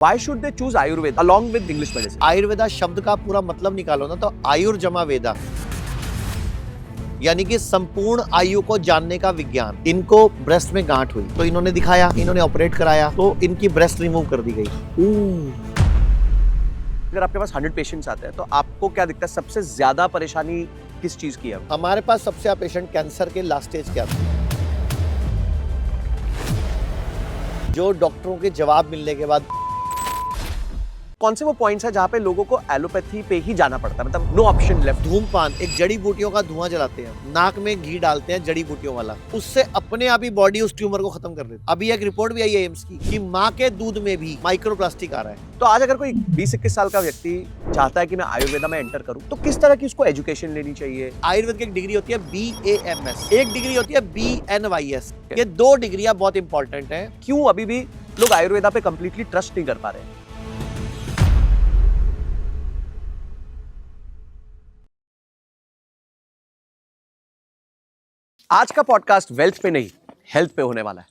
Why should they choose Ayurveda along with English medicine? Ayurveda शब्द का पूरा मतलब निकालो ना तो आयुर जमा वेदा, यानी कि संपूर्ण आयु को जानने का विज्ञान। इनको ब्रेस्ट में गांठ हुई तो इन्होंने दिखाया, इन्होंने ऑपरेट कराया तो इनकी ब्रेस्ट रिमूव कर दी गई। अगर आपके पास 100 पेशेंट्स आते हैं तो आपको क्या दिखता है सबसे ज्यादा परेशानी किस चीज की है? हमारे पास सबसे ज्यादा पेशेंट कैंसर के लास्ट स्टेज के आते हैं, जो डॉक्टरों के जवाब मिलने के बाद। कौन से वो पॉइंट्स है जहाँ पे लोगों को एलोपैथी पे ही जाना पड़ता है, मतलब नो ऑप्शन लेफ्ट? धूमपान, एक जड़ी बूटियों का धुआं जलाते हैं, नाक में घी डालते हैं जड़ी बूटियों वाला, उससे अपने आप ही बॉडी उस ट्यूमर को खत्म कर देती है। अभी एक रिपोर्ट भी आई है एम्स की कि माँ के दूध में भी माइक्रोप्लास्टिक आ रहा है। तो आज अगर कोई 20-21 साल का व्यक्ति चाहता है कि मैं आयुर्वेदा में एंटर करूं तो किस तरह की उसको एजुकेशन लेनी चाहिए? आयुर्वेद की एक डिग्री होती है BAMS, एक डिग्री होती है BNYS। ये दो डिग्रियां बहुत इंपॉर्टेंट हैं। क्यों अभी भी लोग आयुर्वेदा पे कंप्लीटली ट्रस्ट नहीं कर पा रहे हैं? आज का पॉडकास्ट वेल्थ पे नहीं, हेल्थ पे होने वाला है।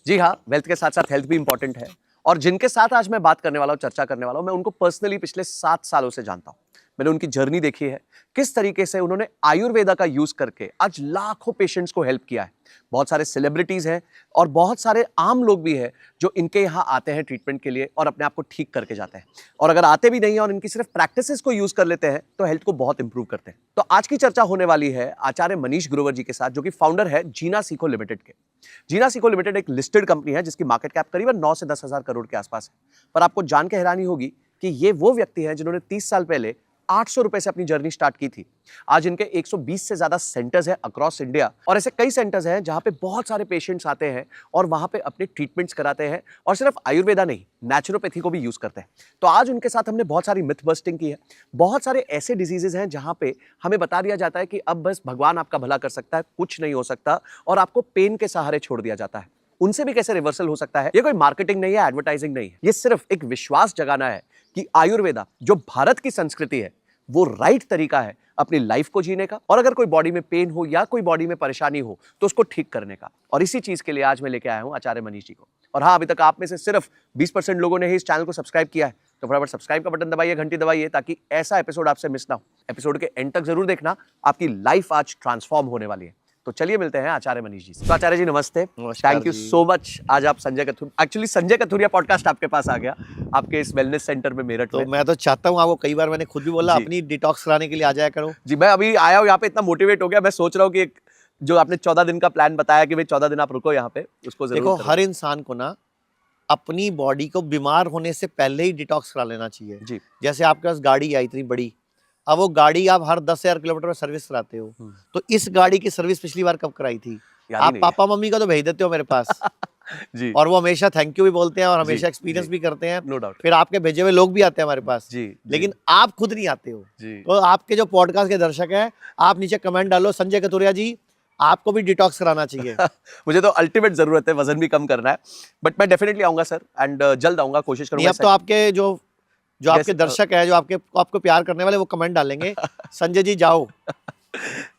जी हाँ, वेल्थ के साथ साथ हेल्थ भी इंपॉर्टेंट है। और जिनके साथ आज मैं बात करने वाला हूँ, चर्चा करने वाला हूँ, मैं उनको पर्सनली पिछले 7 सालों से जानता हूँ। मैंने उनकी जर्नी देखी है, किस तरीके से उन्होंने आयुर्वेदा का यूज करके आज लाखों पेशेंट्स को हेल्प किया है। बहुत सारे सेलिब्रिटीज हैं और बहुत सारे आम लोग भी हैं जो इनके यहाँ आते हैं ट्रीटमेंट के लिए और अपने आप को ठीक करके जाते हैं। और अगर आते भी नहीं है और इनकी सिर्फ प्रैक्टिसेस को यूज कर लेते हैं तो हेल्थ को बहुत इंप्रूव करते हैं। तो आज की चर्चा होने वाली है आचार्य मनीष ग्रोवर जी के साथ, जो कि फाउंडर है जीना सीको लिमिटेड के। जीना सीको लिमिटेड एक लिस्टेड कंपनी है जिसकी मार्केट कैप करीबन 9 से 10 हजार करोड़ के आसपास है। पर आपको जान के हैरानी होगी कि ये वो व्यक्ति हैं जिन्होंने 30 साल पहले 800 रुपए से अपनी जर्नी स्टार्ट की थी। आज इनके 120 से ज्यादा सेंटर्स हैं अक्रॉस इंडिया और ऐसे कई सेंटर्स हैं जहां पे बहुत सारे पेशेंट्स आते हैं और वहां पे अपने ट्रीटमेंट्स कराते हैं और सिर्फ आयुर्वेदा नहीं, नेचुरोपैथी को भी यूज करते हैं। तो आज उनके साथ हमने बहुत सारी मिथ बस्टिंग की है। बहुत सारे ऐसे डिजीजेस हैं जहां पे हमें बता दिया जाता है कि अब बस भगवान आपका भला कर सकता है, कुछ नहीं हो सकता और आपको पेन के सहारे छोड़ दिया जाता है। उनसे भी कैसे रिवर्सल हो सकता है? ये कोई मार्केटिंग नहीं है, एडवर्टाइजिंग नहीं है, ये सिर्फ एक विश्वास जगाना है कि आयुर्वेदा जो भारत की संस्कृति है वो राइट तरीका है अपनी लाइफ को जीने का, और अगर कोई बॉडी में पेन हो या कोई बॉडी में परेशानी हो तो उसको ठीक करने का। और इसी चीज के लिए आज मैं लेके आया हूं आचार्य मनीष जी को। और हाँ, अभी तक आप में से सिर्फ 20% लोगों ने ही इस चैनल को सब्सक्राइब किया है, तो फटाफट सब्सक्राइब का बटन दबाइए, घंटी दबाइए, ताकि ऐसा एपिसोड आपसे मिस ना हो। एपिसोड के एंड तक जरूर देखना, आपकी लाइफ आज ट्रांसफॉर्म होने वाली है। तो चलिए मिलते हैं आचार्य मनीष जी से। तो आचार्य जी नमस्ते, थैंक यू सो मच। आज आप संजय कथुरिया, एक्चुअली संजय कथुरिया पॉडकास्ट आपके पास आ गया, आपके इस वेलनेस सेंटर में मेरठ में। तो मैं तो चाहता हूँ आपको, कई बार मैंने खुद भी बोला अपनी डिटॉक्स कराने के लिए आ जाया करो। जी, मैं अभी आया हूँ यहाँ पे, इतना मोटिवेट हो गया, मैं सोच रहा हूँ कि एक जो आपने 14 दिन का प्लान बताया कि भाई 14 दिन आप रुको यहाँ पे, उसको जरूर देखो, करो। हर इंसान को ना अपनी बॉडी को बीमार होने से पहले ही डिटॉक्स करा लेना चाहिए। जी। जैसे आपके पास गाड़ी आई इतनी बड़ी, अब वो गाड़ी आप हर 10,000 किलोमीटर में सर्विस कराते हो, तो इस गाड़ी की सर्विस पिछली बार कब कराई थी? आप पापा मम्मी का तो भेज देते हो मेरे पास जी। और वो हमेशा थैंक यू भी बोलते हैं और हमेशा एक्सपीरियंस भी करते हैं। No doubt. फिर आपके भेजे हुए लोग भी आते हैं हमारे पास जी, लेकिन आप खुद नहीं आते हो। जी। तो आपके जो पॉडकास्ट के दर्शक हैं, आप नीचे कमेंट डालो, संजय कथुरिया जी आपको भी डिटॉक्स कराना चाहिए। मुझे तो अल्टीमेट जरूरत है, वजन भी कम करना है, बट मैं डेफिनेटली आऊंगा सर, एंड जल्द आऊंगा, कोशिश करूंगा। अब तो आपके जो आपके दर्शक है, जो आपको प्यार करने वाले, वो कमेंट डालेंगे संजय जी जाओ।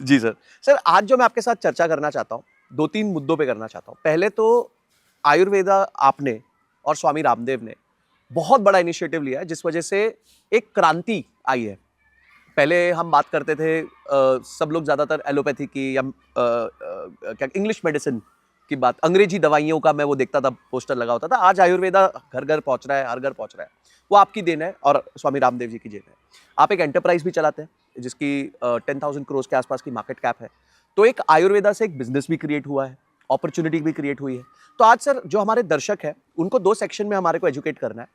जी सर, आज जो मैं आपके साथ चर्चा करना चाहता हूँ, 2-3 मुद्दों पे करना चाहता हूँ। पहले तो आयुर्वेदा आपने और स्वामी रामदेव ने बहुत बड़ा इनिशिएटिव लिया है, जिस वजह से एक क्रांति आई है। पहले हम बात करते थे सब लोग ज्यादातर एलोपैथी की या क्या इंग्लिश मेडिसिन की बात, अंग्रेजी दवाइयों का मैं वो देखता था, पोस्टर लगा होता था। आज आयुर्वेदा घर घर पहुंच रहा है, हर घर पहुंच रहा है। वो आपकी देन है और स्वामी रामदेव जी की देन है। आप एक एंटरप्राइज भी चलाते हैं जिसकी 10,000 करोड़ के आसपास की मार्केट कैप है। तो एक आयुर्वेदा से एक बिजनेस भी क्रिएट हुआ है, अपॉर्चुनिटी भी क्रिएट हुई है। तो आज सर, जो हमारे दर्शक है उनको 2 सेक्शन में हमारे को एजुकेट करना है।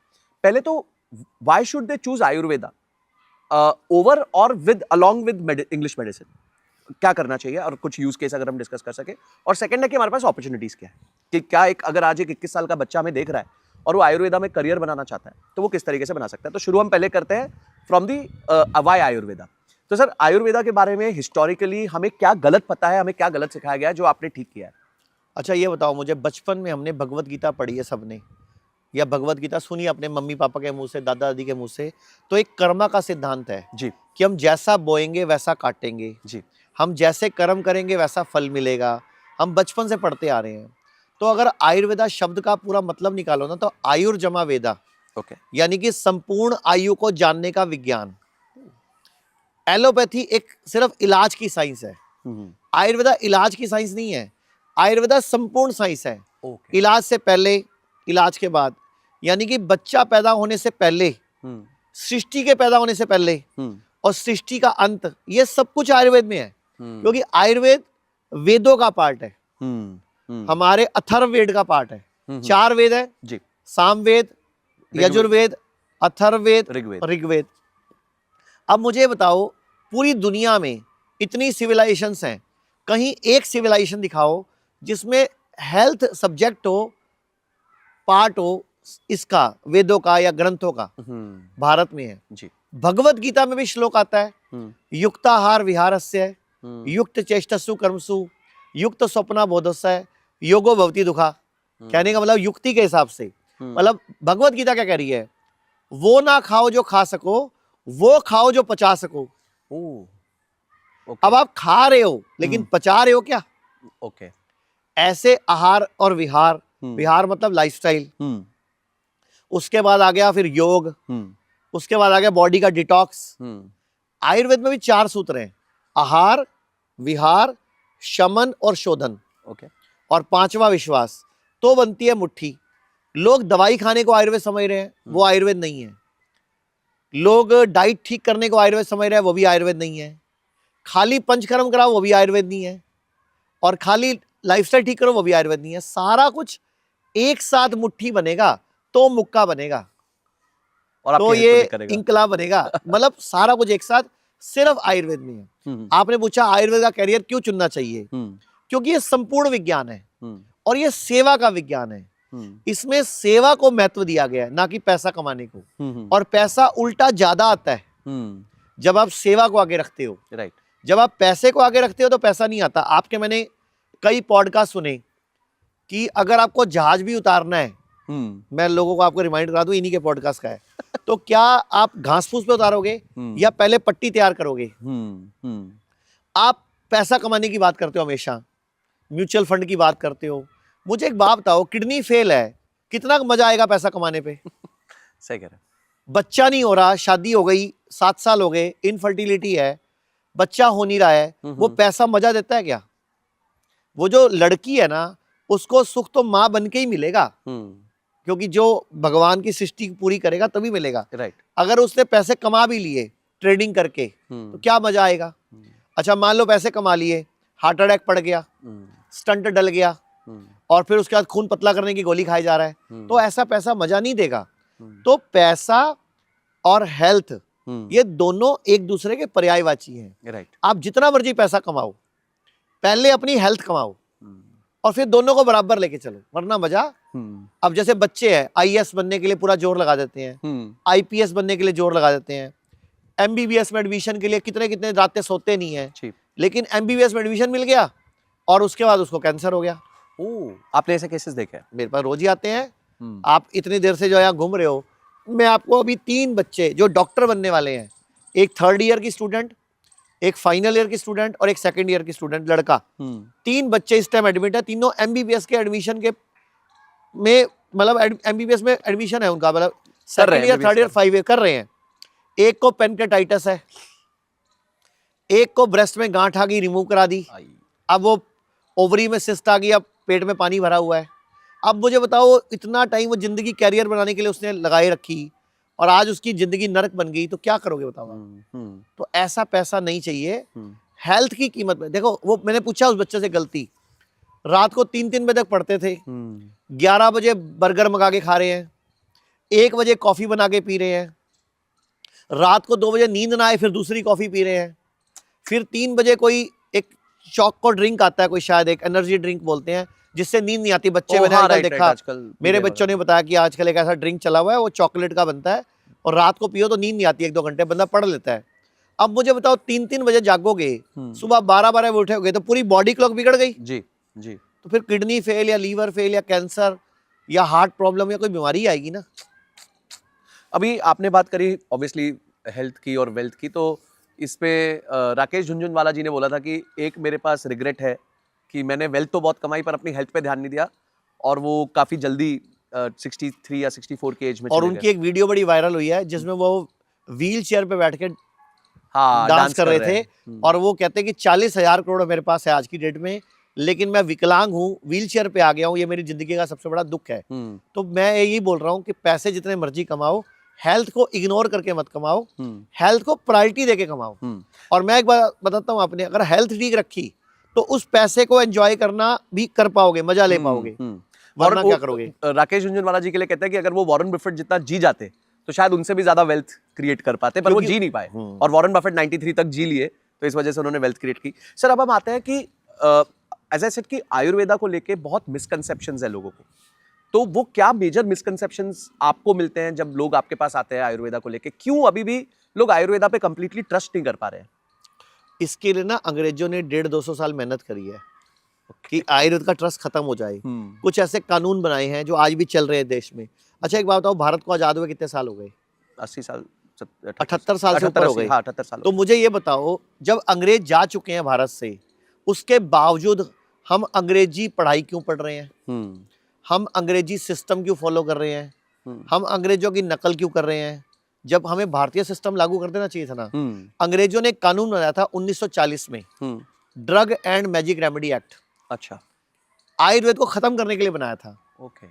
पहले तो why should they choose Ayurveda over और with along with English medicine, क्या करना चाहिए और कुछ यूज केस अगर हम डिस्कस कर सके। और सेकंड है कि हमारे पास अपॉर्चुनिटीज क्या है, कि क्या एक अगर आज एक 21 साल का बच्चा हमें देख रहा है और वो आयुर्वेदा में करियर बनाना चाहता है तो वो किस तरीके से बना सकता है। तो शुरू हम पहले करते हैं फ्रॉम दी व्हाई आयुर्वेदा। तो सर, आयुर्वेदा के बारे में हिस्टोरिकली हमें क्या गलत पता है, हमें क्या गलत सिखाया गया है जो आपने ठीक किया है? अच्छा ये बताओ मुझे, बचपन में हमने भगवत गीता पढ़ी है सबने, या भगवत गीता सुनी अपने मम्मी पापा के मुंह से, दादा दादी के मुंह से। तो एक कर्मा का सिद्धांत है जी, कि हम जैसा बोएंगे वैसा काटेंगे। जी। हम जैसे कर्म करेंगे वैसा फल मिलेगा। हम बचपन से पढ़ते आ रहे हैं। तो अगर आयुर्वेदा शब्द का पूरा मतलब निकालो ना तो आयुर जमा वेदा, ओके यानी कि संपूर्ण आयु को जानने का विज्ञान। एलोपैथी एक सिर्फ इलाज की साइंस है, आयुर्वेदा इलाज की साइंस नहीं है, आयुर्वेदा संपूर्ण साइंस है। ओके इलाज से पहले, इलाज के बाद, यानी कि बच्चा पैदा होने से पहले, सृष्टि के पैदा होने से पहले और सृष्टि का अंत, ये सब कुछ आयुर्वेद में है। क्योंकि आयुर्वेद वेदों का पार्ट है, हमारे अथर्ववेद का पार्ट है। 4 वेद है जी, सामवेद, यजुर्वेद, अथर्ववेद, ऋग्वेद। अब मुझे बताओ, पूरी दुनिया में इतनी सिविलाइजेशंस हैं, कहीं एक सिविलाइजेशन दिखाओ जिसमें हेल्थ सब्जेक्ट हो, पार्ट हो इसका, वेदों का या ग्रंथों का। भारत में है जी। भगवत गीता में भी श्लोक आता है, युक्ताहार विहारस्य, युक्त चेष्टसु कर्मसु, युक्त स्वप्ना बोधस्य, योगो भवति दुखा। कहने का मतलब युक्ति के हिसाब से, मतलब भगवत गीता क्या कह रही है, वो ना खाओ जो खा सको, वो खाओ जो पचा सको। अब आप खा रहे हो लेकिन पचा रहे हो क्या? ओके ऐसे आहार और विहार, विहार मतलब लाइफस्टाइल, उसके बाद आ गया फिर योग, उसके बाद आ गया बॉडी का डिटॉक्स। आयुर्वेद में भी 4 सूत्र हैं, आहार, विहार, शमन और शोधन। ओके और 5वां विश्वास, तो बनती है मुट्ठी। लोग दवाई खाने को आयुर्वेद समझ रहे हैं, वो आयुर्वेद नहीं है। लोग डाइट ठीक करने को आयुर्वेद समझ रहे हैं, वो भी आयुर्वेद नहीं है। खाली पंचकर्म कराओ, वो भी आयुर्वेद नहीं है। और खाली लाइफस्टाइल ठीक करो, वो भी आयुर्वेद नहीं है। सारा कुछ एक साथ मुट्ठी बनेगा तो मुक्का बनेगा, और तो ये इंकलाब बनेगा। मतलब सारा कुछ एक साथ सिर्फ आयुर्वेद में है। आपने पूछा आयुर्वेद का कैरियर क्यों चुनना चाहिए, क्योंकि ये संपूर्ण विज्ञान है और ये सेवा का विज्ञान है। इसमें सेवा को महत्व दिया गया है, ना कि पैसा कमाने को। और पैसा उल्टा ज्यादा आता है जब आप सेवा को आगे रखते हो। राइट, जब आप पैसे को आगे रखते हो तो पैसा नहीं आता। आपके मैंने कई पॉडकास्ट सुने कि अगर आपको जहाज भी उतारना है, मैं लोगों को आपको रिमाइंड करा दूं, इन्हीं के पॉडकास्ट का है, तो क्या आप घास फूस पे उतारोगे या पहले पट्टी तैयार करोगे? आप पैसा कमाने की बात करते हो हमेशा, म्यूचुअल फंड की बात करते हो। मुझे एक बात बताओ, किडनी फेल है, कितना मजा आएगा पैसा कमाने पे? सही कह रहे हैं। बच्चा नहीं हो रहा, शादी हो गई, 7 साल हो गए, इनफर्टिलिटी है, बच्चा हो नहीं रहा है, वो पैसा मजा देता है क्या? वो जो लड़की है ना, उसको सुख तो माँ बन के ही मिलेगा, क्योंकि जो भगवान की सृष्टि पूरी करेगा तभी मिलेगा। राइट, अगर उसने पैसे कमा भी लिए ट्रेडिंग करके, तो क्या मजा आएगा? अच्छा मान लो पैसे कमा लिए, हार्ट अटैक पड़ गया, स्टंट डल गया, और फिर उसके बाद खून पतला करने की गोली खाई जा रहा है, तो ऐसा पैसा मजा नहीं देगा। तो पैसा और हेल्थ, ये दोनों एक दूसरे के पर्यायवाची हैं। राइट, आप जितना मर्जी पैसा कमाओ, पहले अपनी हेल्थ कमाओ और फिर दोनों को बराबर लेके चलो, वरना मजा। अब जैसे बच्चे हैं, आईएएस बनने के लिए पूरा जोर लगा देते हैं, आईपीएस बनने के लिए जोर लगा देते हैं, एमबीबीएस में एडमिशन के लिए कितने कितने रातें सोते नहीं है, लेकिन एमबीबीएस में एडमिशन मिल गया और उसके बाद उसको कैंसर हो गया। आपने ऐसे केसेस देखे हैं? मेरे पास रोज ही आते हैं। आप इतनी देर से जो यहाँ घूम रहे हो, मैं आपको अभी 3 बच्चे जो डॉक्टर बनने वाले हैं, एक 3rd ईयर की स्टूडेंट, एक फाइनल ईयर की स्टूडेंट और एक 2nd ईयर की स्टूडेंट, लड़का, 3 बच्चे इस टाइम एडमिट है। तीनों एमबीबीएस के एडमिशन के में, मतलब एमबीबीएस में एडमिशन है उनका, मतलब 2nd year, 3rd year, 5 year कर रहे हैं। एक को पेनक्रेटाइटिस है, एक को ब्रेस्ट में गांठ आ गई, रिमूव करा दी, अब वो ओवरी में सिस्ट आ गई, अब पेट में पानी भरा हुआ है। अब मुझे बताओ, इतना टाइम वो जिंदगी कैरियर बनाने के लिए उसने लगाए रखी और आज उसकी जिंदगी नरक बन गई, तो क्या करोगे बताओ? तो ऐसा पैसा नहीं चाहिए। हेल्थ की कीमत में देखो, वो मैंने पूछा उस बच्चे से, गलती, रात को 3-3 बजे तक पढ़ते थे, 11 बजे बर्गर मंगा के खा रहे हैं, 1 बजे कॉफी बना के पी रहे हैं, रात को 2 बजे नींद ना आए फिर दूसरी कॉफी पी रहे हैं, फिर 3 बजे कोई एक चॉको ड्रिंक आता है, कोई शायद एक एनर्जी ड्रिंक बोलते हैं, जिससे नींद नहीं आती। बच्चे मैंने आजकल देखा, मेरे बच्चों ने बताया कि आजकल एक ऐसा ड्रिंक चला हुआ है, वो चॉकलेट का बनता है और रात को पियो तो नींद नहीं आती, 1-2 घंटे बंदा पढ़ लेता है। अब मुझे बताओ, 3-3 बजे जागोगे, सुबह 12-12 बजे उठोगे, तो पूरी बॉडी क्लॉक बिगड़ गई। जी जी, तो फिर किडनी फेल या लीवर फेल या कैंसर या हार्ट प्रॉब्लम या कोई बीमारी आएगी ना। अभी आपने बात करी ऑब्वियसली हेल्थ की और वेल्थ की, तो इस पे राकेश झुनझुनवाला जी ने बोला था कि एक मेरे पास रिग्रेट है कि मैंने वेल्थ तो बहुत कमाई पर अपनी हेल्थ पे ध्यान नहीं दिया, और वो काफ़ी जल्दी 63 या 64 की एज में और चले उनकी गए। एक वीडियो बड़ी वायरल हुई है जिसमें वो व्हील चेयर पे बैठ के हाँ, डांस कर रहे थे हैं। और वो कहते हैं कि 40,000 करोड़ मेरे पास है आज की डेट में, लेकिन मैं विकलांग हूँ, व्हील चेयर पे आ गया हूँ, ये मेरी जिंदगी का सबसे बड़ा दुख है। तो मैं यही बोल रहा हूँ कि पैसे जितने मर्जी कमाओ, हेल्थ को इग्नोर करके मत कमाओ, हेल्थ को प्रायोरिटी देके कमाओ। और मैं एक बात बताता हूँ, आपने अगर हेल्थ ठीक रखी तो उस पैसे को एंजॉय करना भी कर पाओगे, मजा ले पाओगे, वरना क्या करोगे। राकेश झुनझुनवाला जी के लिए कहते हैं कि अगर वो वॉरेन बफेट जितना जी जाते तो शायद उनसे भी ज्यादा वेल्थ क्रिएट कर पाते, पर वो जी नहीं पाए। और वॉरेन बफेट 93 तक जी लिए, तो इस वजह से उन्होंने वेल्थ क्रिएट की। सर अब हम आते हैं कि एज आई सेड कि आयुर्वेदा को लेके बहुत मिसकंसेप्शंस है लोगों को, तो वो क्या मेजर मिसकंसेप्शंस आपको मिलते हैं जब लोग आपके पास आते हैं आयुर्वेदा को लेके? क्यों अभी भी लोग आयुर्वेदा पे कंप्लीटली ट्रस्ट नहीं कर पा रहे हैं? इसके लिए ना अंग्रेजों ने 150-200 साल मेहनत करी है कि आयुर्वेद का ट्रस्ट खत्म हो जाए। कुछ ऐसे कानून बनाए हैं जो आज भी चल रहे हैं देश में। अच्छा एक बात बताओ, भारत को आजाद हुए कितने साल हो गए? 80 साल, 78 साल से ऊपर हो गए। हाँ, 78 साल। तो मुझे ये बताओ, जब अंग्रेज जा चुके हैं भारत से, उसके बावजूद हम अंग्रेजी पढ़ाई क्यों पढ़ रहे हैं? हम अंग्रेजी सिस्टम क्यों फॉलो कर रहे हैं? हम अंग्रेजों की नकल क्यों कर रहे हैं, जब हमें भारतीय सिस्टम लागू कर देना चाहिए था ना। अंग्रेजों ने एक कानून बनाया था 1940 में, drug and magic remedy act. अच्छा, आयुर्वेद को खत्म करने के लिए बनाया था।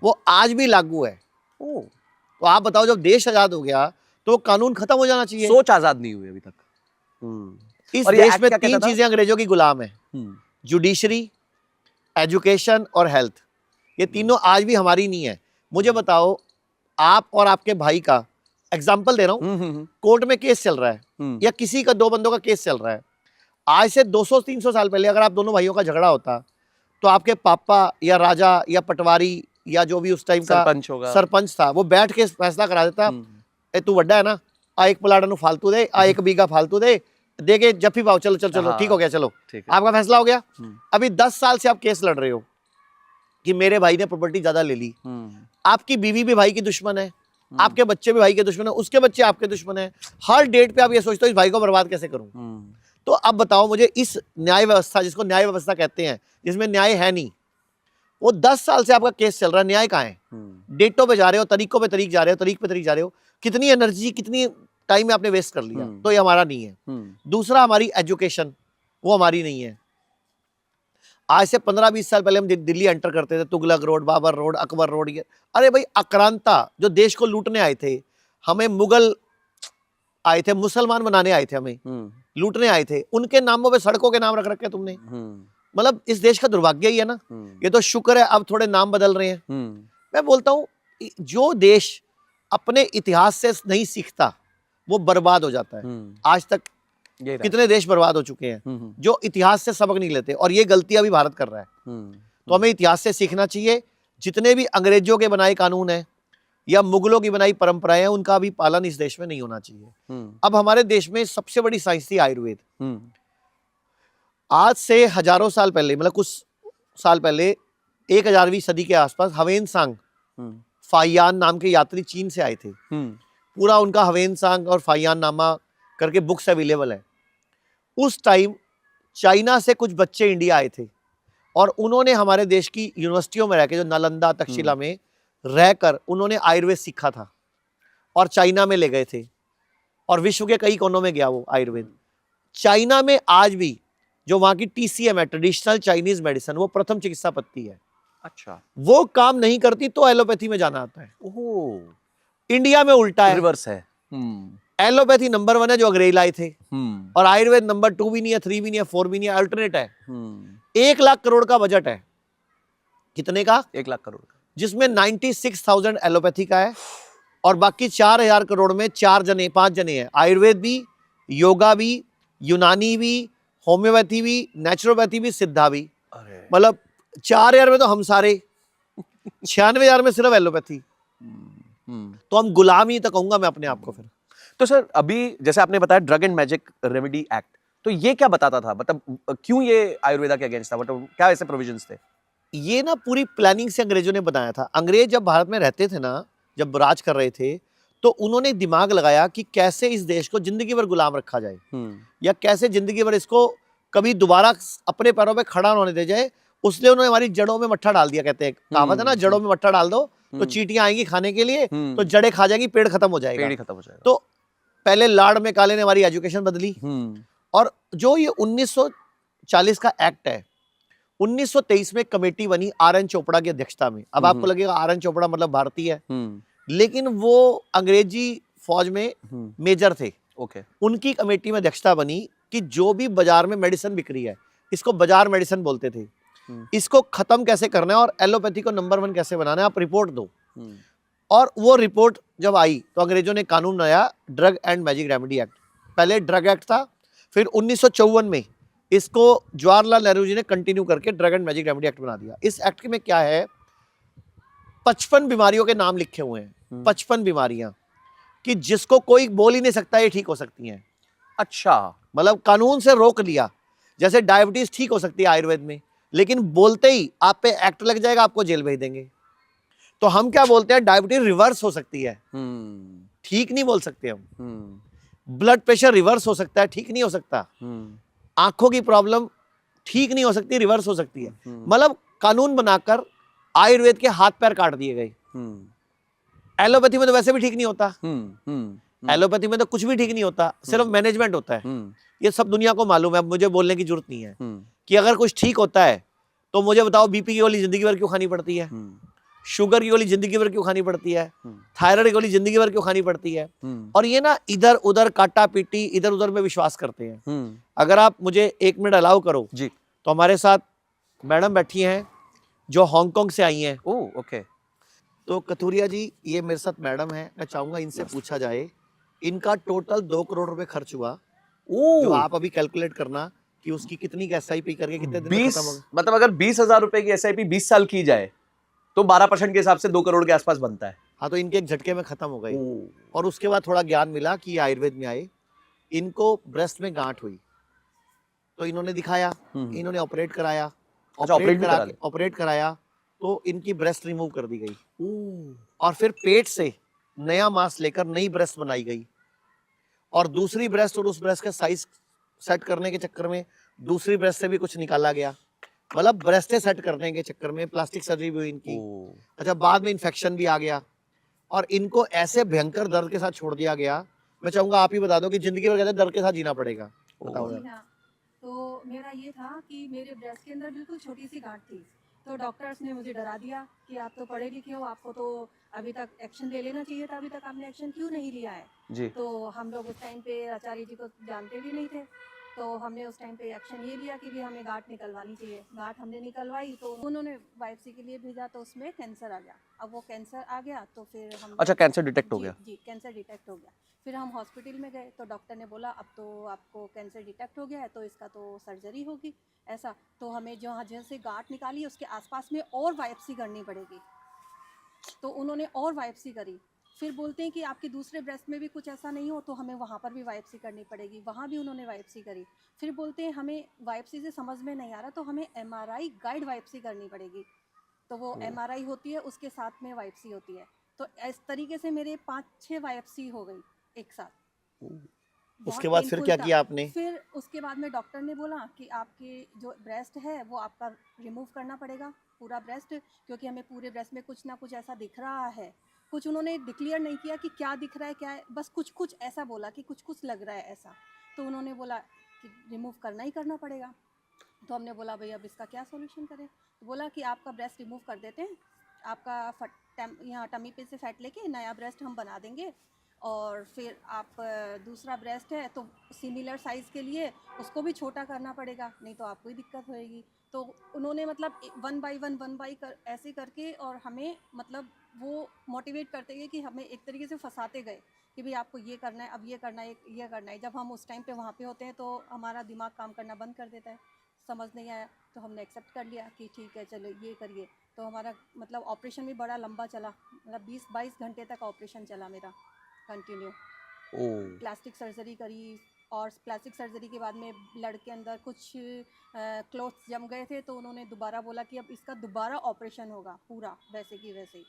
वो आज भी लागू है। तो आप बताओ, जब देश आजाद हो गया तो वो कानून खत्म हो जाना चाहिए। सोच आजाद नहीं हुई अभी तक। इस और ये देश एक्ट में क्या कहता 3 था? चीजें अंग्रेजों की गुलाम है, जुडिशरी, एजुकेशन और हेल्थ। ये तीनों आज भी हमारी नहीं है। मुझे बताओ, आप और आपके भाई का एग्जाम्पल दे रहा हूं, कोर्ट में केस चल रहा है या किसी का 2 बंदों का केस चल रहा है। आज से 200-300 साल पहले अगर आप दोनों भाइयों का झगड़ा होता तो आपके पापा या राजा या पटवारी या जो भी उस टाइम का सरपंच था, वो बैठ के फैसला करा देता, ए तू वड्डा है ना, आ 1 प्लाट नु फालतू दे, आ 1 बीघा फालतू दे के जफ्फी पाओ, चलो चलो चलो, ठीक हो गया, चलो आपका फैसला हो गया। अभी 10 साल से आप केस लड़ रहे हो कि मेरे भाई ने प्रॉपर्टी ज्यादा ले ली। आपकी बीवी भी भाई की दुश्मन है, आपके बच्चे भी भाई के दुश्मन है, उसके बच्चे आपके दुश्मन है। हर डेट पे आप ये सोचते हो इस भाई को बर्बाद कैसे करूं। तो अब बताओ मुझे, इस न्याय व्यवस्था, जिसको न्याय व्यवस्था कहते हैं, जिसमें न्याय है नहीं, वो 10 साल से आपका केस चल रहा है, न्याय कहाँ है? डेटों पे जा रहे हो, तरीकों पे तरीक जा रहे हो, तरीक पे तरीक जा रहे हो। कितनी एनर्जी, कितनी टाइम में आपने वेस्ट कर लिया। तो ये हमारा नहीं है। दूसरा, हमारी एजुकेशन, वो हमारी नहीं है। आज से 15-20 साल पहले हम दिल्ली एंटर करते थे, Tughlaq road, Babur road, Akbar road, ये अरे भाई आक्रांता जो देश को लूटने आए थे, हमें मुगल आए थे, मुसलमान बनाने आए थे, हमें लूटने आए थे, उनके नामों पे सड़कों के नाम रख रखे तुमने। मतलब इस देश का दुर्भाग्य ही है ना। ये तो शुक्र है अब थोड़े नाम बदल रहे हैं। मैं बोलता हूँ, जो देश अपने इतिहास से नहीं सीखता वो बर्बाद हो जाता है। आज तक कितने देश बर्बाद हो चुके हैं जो इतिहास से सबक नहीं लेते, और ये गलती अभी भारत कर रहा है। तो हमें इतिहास से सीखना चाहिए। जितने भी अंग्रेजों के बनाए कानून हैं या मुगलों की बनाई परंपराएं हैं, उनका भी पालन इस देश में नहीं होना चाहिए। अब हमारे देश में सबसे बड़ी साइंस थी आयुर्वेद। आज से हजारों साल पहले, मतलब कुछ साल पहले, 1000वीं सदी के आसपास हवेनसांग फाहियान नाम के यात्री चीन से आए थे। पूरा उनका हवेनसांग और फाहियान नामा करके बुक्स अवेलेबल है। उस टाइम चाइना से कुछ बच्चे इंडिया आए थे और उन्होंने हमारे देश की यूनिवर्सिटियों में रहकर, जो नालंदा, तक्षशिला में रहकर, उन्होंने आयुर्वेद सीखा था और चाइना में ले गए थे और विश्व के कई कोनों में गया वो आयुर्वेद। चाइना में आज भी जो वहां की TCM है, ट्रेडिशनल चाइनीज मेडिसिन, वो प्रथम चिकित्सा पद्धति है। अच्छा, वो काम नहीं करती तो एलोपैथी में जाना आता है। ओह, इंडिया में उल्टा है, रिवर्स है। एलोपैथी नंबर 1 है जो अंग्रेज लाए थे, और आयुर्वेद नंबर 2 भी नहीं है, 3 भी नहीं है, 4 भी नहीं है, अल्टरनेट है। 1 लाख करोड़ का बजट है। कितने का? 1 लाख करोड़ का, जिसमें 96,000 एलोपैथी का है और बाकी 4000 करोड़ में 5 जने हैं। आयुर्वेद भी, योगा भी, यूनानी भी, होम्योपैथी भी, नेचुरोपैथी भी, सिद्धा भी। मतलब 4000 में तो हम सारे, 96,000 में सिर्फ एलोपैथी। तो हम गुलाम ही तो कहूंगा मैं अपने आप को फिर। तो सर, अभी जैसे आपने बताया drug and magic remedy act, तो ये क्या बताता था? मतलब क्यों ये आयुर्वेदा के अगेंस्ट था? मतलब क्या ऐसे प्रोविजंस थे? ये ना पूरी प्लानिंग से अंग्रेजों ने बनाया था। अंग्रेज जब भारत में रहते थे ना, जब राज कर रहे थे, तो उन्होंने दिमाग लगाया कि कैसे इस देश को जिंदगी भर गुलाम रखा जाए, या कैसे जिंदगी भर इसको कभी दोबारा अपने पैरों पे खड़ा होने दे जाए। उसने उन्होंने हमारी जड़ों में मट्ठा डाल दिया। कहते हैं, कहावत है ना, जड़ों में मट्ठा डाल दो तो चींटियां आएंगी खाने के लिए, हम्म। तो जड़ें खा जाएंगी, पेड़ खत्म हो जाएगा। पेड़ ही खत्म हो जाएगा। तो पहले लाड़ में काले ने हमारी एजुकेशन बदली, और जो ये 1940 का एक्ट है, 1923 में कमेटी बनी आर.एन. चोपड़ा की अध्यक्षता में। अब आपको लगेगा आर.एन. चोपड़ा मतलब भारतीय है, लेकिन वो अंग्रेजी फौज में मेजर थे। ओके। उनकी कमेटी में अध्यक्षता बनी कि जो भी बाजार में मेडिसिन बिक रही है, इसको बाजार मेडिसिन बोलते थे, इसको खत्म कैसे करना है और एलोपैथी को नंबर 1 कैसे बनाना है, आप रिपोर्ट दो। और वो रिपोर्ट जब आई तो अंग्रेजों ने कानून बनाया, drug and magic remedy act. पहले ड्रग एक्ट था, फिर 1954 में इसको जवाहरलाल नेहरू जी ने कंटिन्यू करके drug and magic remedy act बना दिया। इस एक्ट में क्या है, 55 बीमारियों के नाम लिखे हुए हैं, 55 बीमारियां कि जिसको कोई बोल ही नहीं सकता ये ठीक हो सकती हैं। अच्छा, मतलब कानून से रोक लिया। जैसे डायबिटीज ठीक हो सकती है आयुर्वेद में, लेकिन बोलते ही आप पे एक्ट लग जाएगा, आपको जेल भेज देंगे। तो हम क्या बोलते हैं, डायबिटीज रिवर्स हो सकती है, ठीक नहीं बोल सकते हम। ब्लड प्रेशर रिवर्स हो सकता है, ठीक नहीं हो सकता। आंखों की प्रॉब्लम ठीक नहीं हो सकती, रिवर्स हो सकती है। मतलब कानून बनाकर आयुर्वेद के हाथ पैर काट दिए गए। एलोपैथी में तो वैसे भी ठीक नहीं होता, एलोपैथी में तो कुछ भी ठीक नहीं होता, सिर्फ मैनेजमेंट होता है। ये सब दुनिया को मालूम है, अब मुझे बोलने की जरूरत नहीं है कि अगर कुछ ठीक होता है तो मुझे बताओ बीपी की गोली जिंदगी भर क्यों खानी पड़ती है, शुगर की गोली जिंदगी भर क्यों खानी पड़ती है, थायराइड की गोली जिंदगी भर क्यों खानी पड़ती है। और ये ना इधर उधर काटा पीटी, इधर उधर में विश्वास करते हैं। अगर आप मुझे 1 मिनट अलाउ करो जी, तो हमारे साथ मैडम बैठी हैं जो हांगकांग से आई हैं। Oh okay. तो कथूरिया जी, ये मेरे साथ मैडम है, मैं चाहूंगा इनसे पूछा जाए, इनका टोटल 2 करोड़ रुपए खर्च हुआ, जो आप अभी कैलकुलेट करना कि उसकी कितनी SIP करके कितने दिन में खत्म होगा। मतलब अगर 20,000 रुपए की SIP 20 साल की जाए तो 12% के हिसाब से 2 करोड़ के आसपास बनता है। हाँ, तो इनके एक झटके में खत्म हो गई। और उसके बाद थोड़ा ज्ञान मिला कि आयुर्वेद में आए, इनको ब्रेस्ट में गांठ हुई, तो इन्होंने दिखाया, इन्होंने ऑपरेट कराया, ऑपरेट कराया तो इनकी ब्रेस्ट रिमूव कर दी गई, और फिर पेट से नया मांस लेकर नई ब्रेस्ट बनाई गई, और दूसरी ब्रेस्ट और उस ब्रेस्ट का साइज सेट करने के चक्कर में दूसरी ब्रेस्ट से भी कुछ निकाला गया। मतलब ब्रेस्टें सेट करने के चक्कर में प्लास्टिक सर्जरी भी हुई इनकी। अच्छा, बाद में इन्फेक्शन भी आ गया और इनको ऐसे भयंकर दर्द के साथ छोड़ दिया गया। मैं चाहूंगा आप ही बता दो कि जिंदगी भर कहते हैं दर्द के साथ जीना पड़ेगा। बताओ। तो मेरा ये था कि मेरे ब्रेस्ट के अंदर बिल्कुल छोटी सी गांठ थी, तो डॉक्टर्स ने मुझे डरा दिया कि आप तो पढ़े लिखे हो, आपको तो अभी तक एक्शन ले लेना चाहिए था, अभी तक आपने एक्शन क्यों नहीं लिया है जी। तो हम लोग उस टाइम पे आचार्य जी को जानते भी नहीं थे, तो हमने उस टाइम पे एक्शन ये लिया कि भी हमें गांठ निकलवानी चाहिए। गांठ हमने निकलवाई तो उन्होंने बायोप्सी के लिए भेजा, तो उसमें कैंसर आ गया। अब वो कैंसर आ गया तो फिर हम अच्छा, कैंसर डिटेक्ट हो गया जी, कैंसर डिटेक्ट हो गया। फिर हम हॉस्पिटल में गए तो डॉक्टर ने बोला अब तो आपको कैंसर डिटेक्ट हो गया है, तो इसका तो सर्जरी होगी ऐसा। तो हमें जहाँ जैसे गांठ निकाली उसके आसपास में और बायोप्सी करनी पड़ेगी, तो उन्होंने और बायोप्सी करी। फिर बोलते हैं कि आपके दूसरे ब्रेस्ट में भी कुछ ऐसा नहीं हो तो हमें वहाँ पर भी बायोप्सी करनी पड़ेगी, वहाँ भी उन्होंने बायोप्सी करी। फिर बोलते हैं हमें बायोप्सी से समझ में नहीं आ रहा तो हमें MRI गाइड बायोप्सी करनी पड़ेगी, तो वो MRI होती है, उसके साथ में बायोप्सी होती है। तो इस तरीके से मेरे 5-6 बायोप्सी हो गई एक साथ। उसके बाद फिर क्या किया आपने? फिर उसके बाद में डॉक्टर ने बोला कि आपके जो ब्रेस्ट है वो आपका रिमूव करना पड़ेगा, पूरा ब्रेस्ट, क्योंकि हमें पूरे ब्रेस्ट में कुछ ना कुछ ऐसा दिख रहा है। कुछ उन्होंने डिक्लेयर नहीं किया कि क्या दिख रहा है क्या है, बस कुछ कुछ ऐसा बोला कि कुछ कुछ लग रहा है ऐसा। तो उन्होंने बोला कि रिमूव करना ही करना पड़ेगा। तो हमने बोला भाई अब इसका क्या सोल्यूशन करें। तो बोला कि आपका ब्रेस्ट रिमूव कर देते हैं, आपका यहाँ टमी पे से फैट लेके नया ब्रेस्ट हम बना देंगे, और फिर आप दूसरा ब्रेस्ट है तो सिमिलर साइज़ के लिए उसको भी छोटा करना पड़ेगा, नहीं तो आपको ही दिक्कत होएगी। तो उन्होंने मतलब 1 बाई 1 ऐसे करके और हमें मतलब वो मोटिवेट करते गए कि हमें एक तरीके से फंसाते गए कि भाई आपको ये करना है, अब ये करना है, ये करना है। जब हम उस टाइम पे वहाँ पे होते हैं तो हमारा दिमाग काम करना बंद कर देता है, समझ नहीं आया तो हमने एक्सेप्ट कर लिया कि ठीक है चलो ये करिए। तो हमारा मतलब ऑपरेशन भी बड़ा लंबा चला, मतलब 20-22 घंटे तक ऑपरेशन चला मेरा कंटिन्यू। प्लास्टिक सर्जरी करी, और प्लास्टिक सर्जरी के बाद में ब्लड के अंदर कुछ क्लॉट्स जम गए थे, तो उन्होंने दोबारा बोला कि अब इसका दोबारा ऑपरेशन होगा पूरा वैसे की वैसे ही।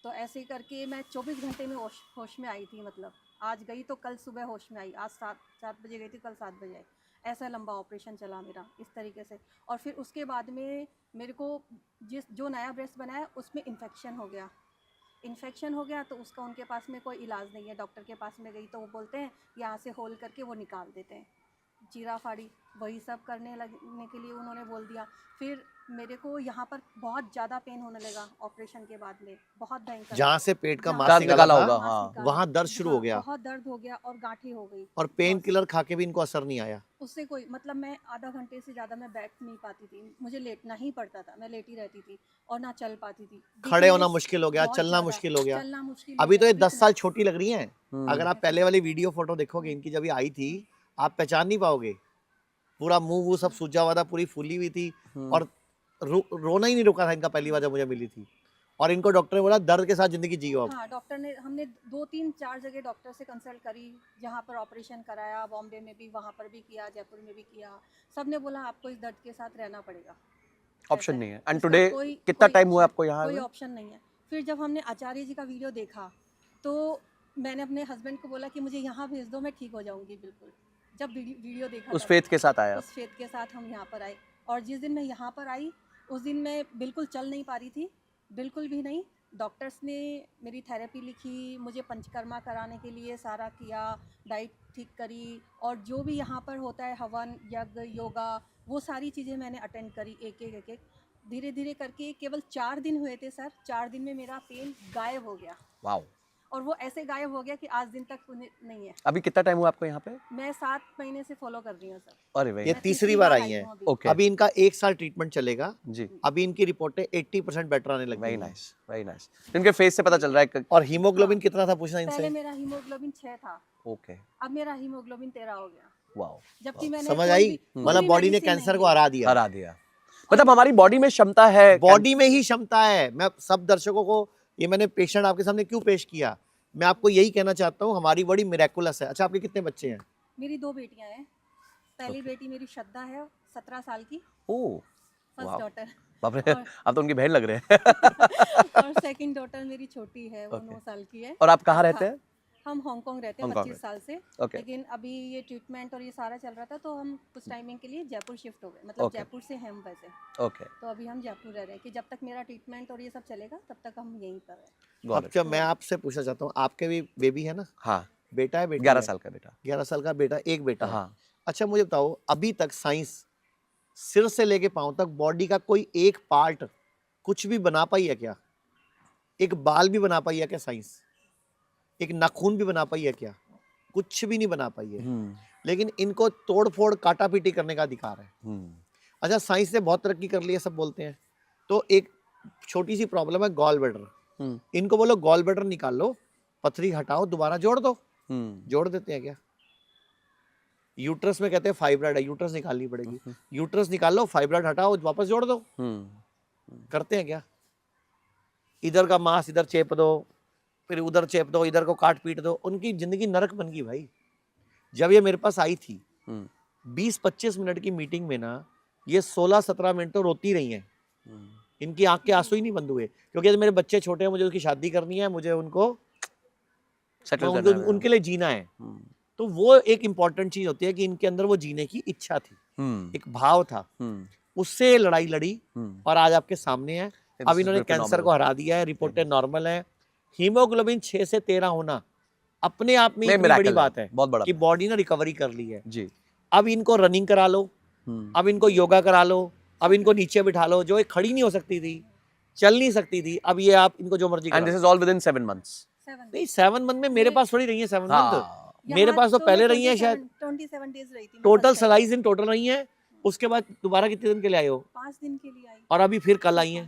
तो ऐसे ही करके मैं 24 घंटे में होश में आई थी। मतलब आज गई तो कल सुबह होश में आई, आज 7 बजे गई थी, कल 7 बजे आई। ऐसा लंबा ऑपरेशन चला मेरा इस तरीके से। और फिर उसके बाद में मेरे को जो नया ब्रेस्ट बनाया उसमें इन्फेक्शन हो गया, इन्फेक्शन हो गया तो उसका उनके पास में कोई इलाज नहीं है। डॉक्टर के पास में गई तो वो बोलते हैं यहाँ से होल करके वो निकाल देते हैं, चीरा फाड़ी वही सब करने लगने के लिए उन्होंने बोल दिया। फिर मेरे को यहाँ पर बहुत ज़्यादा पेन होने लगा ऑपरेशन के बाद में, बहुत भयंकर। जहाँ से पेट का जहाँ मांस दांत निकाला निकाला था, होगा, हाँ। वहाँ दर्द शुरू हो हाँ, गया बहुत दर्द हो गया और गांठें हो गई। और पेन बस। किलर खा के भी इनको असर नहीं आया। उससे कोई मतलब, मैं आधा घंटे से ज़्यादा मैं बैठ नहीं पाती थी, मुझे लेटना ही पड़ता था, मैं लेटी रहती थी और ना चल पाती थी। खड़े होना वीकनेस मुश्किल हो गया, बहुत चलना ज़्यादा, मुश्किल हो गया। चलना मुश्किल हो अभी तो गया, ये 10 साल वीकनेस। छोटी लग रही हैं। अगर आप पहले वाली वीडियो फोटो देखोगे इनकी, जब ये आई थी, आप पहचान नहीं पाओगे। पूरा मुंह वो सब सूजा हुआ था, पूरी फूली हुई थी और रोना ही नहीं रुका था इनका पहली बार जब मुझे मिली थी। और इनको डॉक्टर ने बोला दर्द के साथ जिंदगी जियो अब। हाँ, डॉक्टर ने, हमने 2-3-4 जगह डॉक्टर से कंसल्ट करी, जहाँ पर ऑपरेशन कराया, बॉम्बे में भी, वहाँ पर भी किया, जयपुर में भी किया। सब ने बोला आपको इस दर्द के साथ रहना पड़ेगा, ऑप्शन ऐसा नहीं है। है। एंड इसका टुडे कोई कितना कोई टाइम हुआ ऑप्शन, आपको यहाँ कोई आए हुए? ऑप्शन नहीं है। फिर जब हमने आचार्य जी का वीडियो देखा तो मैंने अपने हस्बैंड को बोला कि मुझे यहाँ भेज दो, मैं ठीक हो जाऊँगी बिल्कुल। जब वीडियो देखा उस तब, फेथ के साथ आया? उस फेथ के साथ हम यहाँ पर आए। और जिस दिन मैं यहाँ पर आई उस दिन मैं बिल्कुल चल नहीं पा रही थी, बिल्कुल भी नहीं। डॉक्टर्स ने मेरी थेरेपी लिखी, मुझे पंचकर्मा कराने के लिए सारा किया, डाइट ठीक करी, और जो भी यहाँ पर होता है हवन यज्ञ योगा, वो सारी चीज़ें मैंने अटेंड करी एक एक। धीरे धीरे करके केवल 4 दिन हुए थे सर, 4 दिन में मेरा पेन गायब हो गया। वाओ। और वो ऐसे गायब हो गया कि आज दिन तक नहीं है। अभी कितना टाइम हुआ आपको यहाँ पे? मैं 7 महीने से फॉलो कर रही हूँ सर। अरे भाई, ये मैं तीसरी बार आई हैं। हूँ अभी। ओके, अभी इनका 1 साल ट्रीटमेंट चलेगा। जी, अभी इनकी रिपोर्टें 80% बेटर आने लग वेरी गई हैं। Nice, very nice. इनके फेस से पता चल रहा है कि और हीमोग्लोबिन हाँ। कितना था पूछना पहले इनसे। मेरा हीमोग्लोबिन 6 था, ओके, अब मेरा हीमोग्लोबिन 13 हो गया। वाओ, जबकि मैंने समझ कोई आई? भी- कोई मतलब भी बॉडी ने medicine कैंसर नहीं को ली। हरा दिया। हरा दिया। मतलब हमारी बॉडी में क्षमता है, बॉडी में ही क्षमता है। मैं सब दर्शकों को, ये मैंने पेशेंट आपके सामने क्यों पेश किया, मैं आपको यही कहना चाहता हूँ, हमारी बॉडी मिरेकुलस है। अच्छा, आपके कितने बच्चे हैं? मेरी 2 बेटियां हैं। पहली बेटी मेरी श्रद्धा है, 17 साल की, ओह, फर्स्ट वाह, डॉटर। बाप रे, और- आप तो उनकी बहन लग रहे हैं। और सेकंड डॉटर मेरी छोटी है, वो Okay. 9 साल की है। और आप कहाँ रहते हैं? हम हांगकांग रहते हैं हांगकांग 25 साल से। ओके, लेकिन अभी ये ट्रीटमेंट और ये सारा चल रहा था तो हम कुछ टाइमिंग के लिए जयपुर शिफ्ट हो गए, मतलब Okay. जयपुर से हैं हम वैसे। ओके, तो अभी हम जयपुर रह रहे हैं कि जब तक मेरा ट्रीटमेंट और ये सब चलेगा तब तक हम यहीं पर हैं। गॉट अब इट। जब मैं आपसे पूछना चाहता हूँ, आपके भी बेबी है ना? हाँ, बेटा है, बेटी 11 है? साल का बेटा। 11 साल का बेटा, एक बेटा है। हाँ, अच्छा, मुझे बताओ, अभी तक साइंस सिर से लेके पांव तक बॉडी का कोई एक पार्ट कुछ भी बना पाई है क्या? एक बाल भी बना पाई है क्या साइंस? एक नाखून भी बना पाई है क्या? कुछ भी नहीं बना पाई है। लेकिन इनको तोड़ फोड़ काटा पीटी करने का अधिकार है। अच्छा, साइंस ने बहुत तरक्की कर ली है, सब बोलते हैं। तो एक छोटी सी प्रॉब्लम है, गॉल ब्लैडर। इनको बोलो गॉल ब्लैडर निकाल लो, पथरी हटाओ, दोबारा जोड़ दो। जोड़ देते हैं क्या? यूट्रस में कहते हैं फाइब्राइड है, यूट्रस निकालनी पड़ेगी। यूट्रस निकाल लो, फाइब्राइड हटाओ, वापस जोड़ दो। करते हैं क्या? इधर का मांस इधर चेप दो, फिर उधर चेप दो, इधर को काट पीट दो। उनकी जिंदगी नरक बन गई भाई। जब ये मेरे पास आई थी 20-25 मिनट की मीटिंग में ना, ये 16-17 मिनट तो रोती रही हैं। इनकी आंख के आंसू ही नहीं बंद हुए, क्योंकि मेरे बच्चे छोटे हैं, मुझे उनकी शादी करनी है, मुझे उनको सेटल करना है। उनके लिए जीना है। तो वो एक इम्पॉर्टेंट चीज होती है कि इनके अंदर वो जीने की इच्छा थी, एक भाव था, उससे लड़ाई लड़ी और आज आपके सामने है। अब इन्होंने कैंसर को हरा दिया है, रिपोर्टें नॉर्मल है। हीमोग्लोबिन 6 से 13 होना अपने आप में इतनी बड़ी बात है, बहुत बड़ा कि बॉडी ने रिकवरी कर ली है। जी। अब इनको रनिंग करा लो, अब इनको योगा करा लो, अब इनको नीचे बिठा लो। जो एक खड़ी नहीं हो सकती थी, चल नहीं सकती थी, अब ये आप इनको जो मर्जी and this is all with in 7 months. 7 नहीं, 7 मंथ में मेरे पास थोड़ी रही है 7 मंथ। हाँ, मेरे पास तो पहले रही है शायद। 27 डेज रही थी। टोटल 27 दिन टोटल रही है। उसके बाद दोबारा कितने दिन के लिए आए हो? 5 दिन के लिए आई। और अभी फिर कल आई हैं।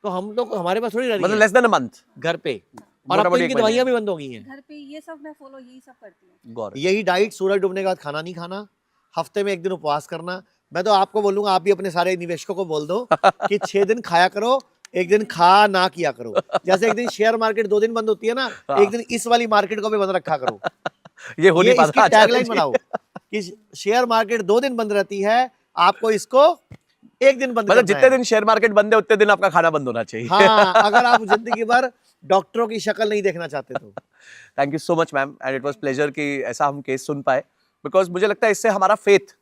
तो हम लोग, हमारे पास थोड़ी रह रही मतलब है लेस देन अ मंथ घर पे। और मोटा अब तो मोटी इनकी एक महीने। दवाइयां भी बंद हो गई हैं। घर पे ये सब मैं फॉलो यही सब करती हूँ। Got it. यही डाइट, सूरज डूबने के बाद खाना नहीं खाना, हफ्ते में 1 दिन उपवास करना। मैं तो आपको बोलूंगा, आप भी अपने सारे निवेशकों को बोल दो कि 6 दिन खाया करो, 1 दिन खा ना किया करो। जैसे एक दिन शेयर मार्केट 2 दिन बंद होती है ना, एक दिन इस वाली मार्केट को भी बंद रखा करो। ये हो नहीं इसकी पाता। टैगलाइन बनाओ कि शेयर मार्केट 2 दिन बंद रहती है, आपको इसको 1 दिन बंद मतलब करना जितने है। दिन शेयर मार्केट बंद है उतने दिन आपका खाना बंद होना चाहिए। हाँ, अगर आप जिंदगी भर डॉक्टरों की शक्ल नहीं देखना चाहते तो। Thank you so much ma'am, and it was pleasure कि ऐसा हम केस सुन पाए, बिकॉज मुझे लगता है इससे हमारा फेथ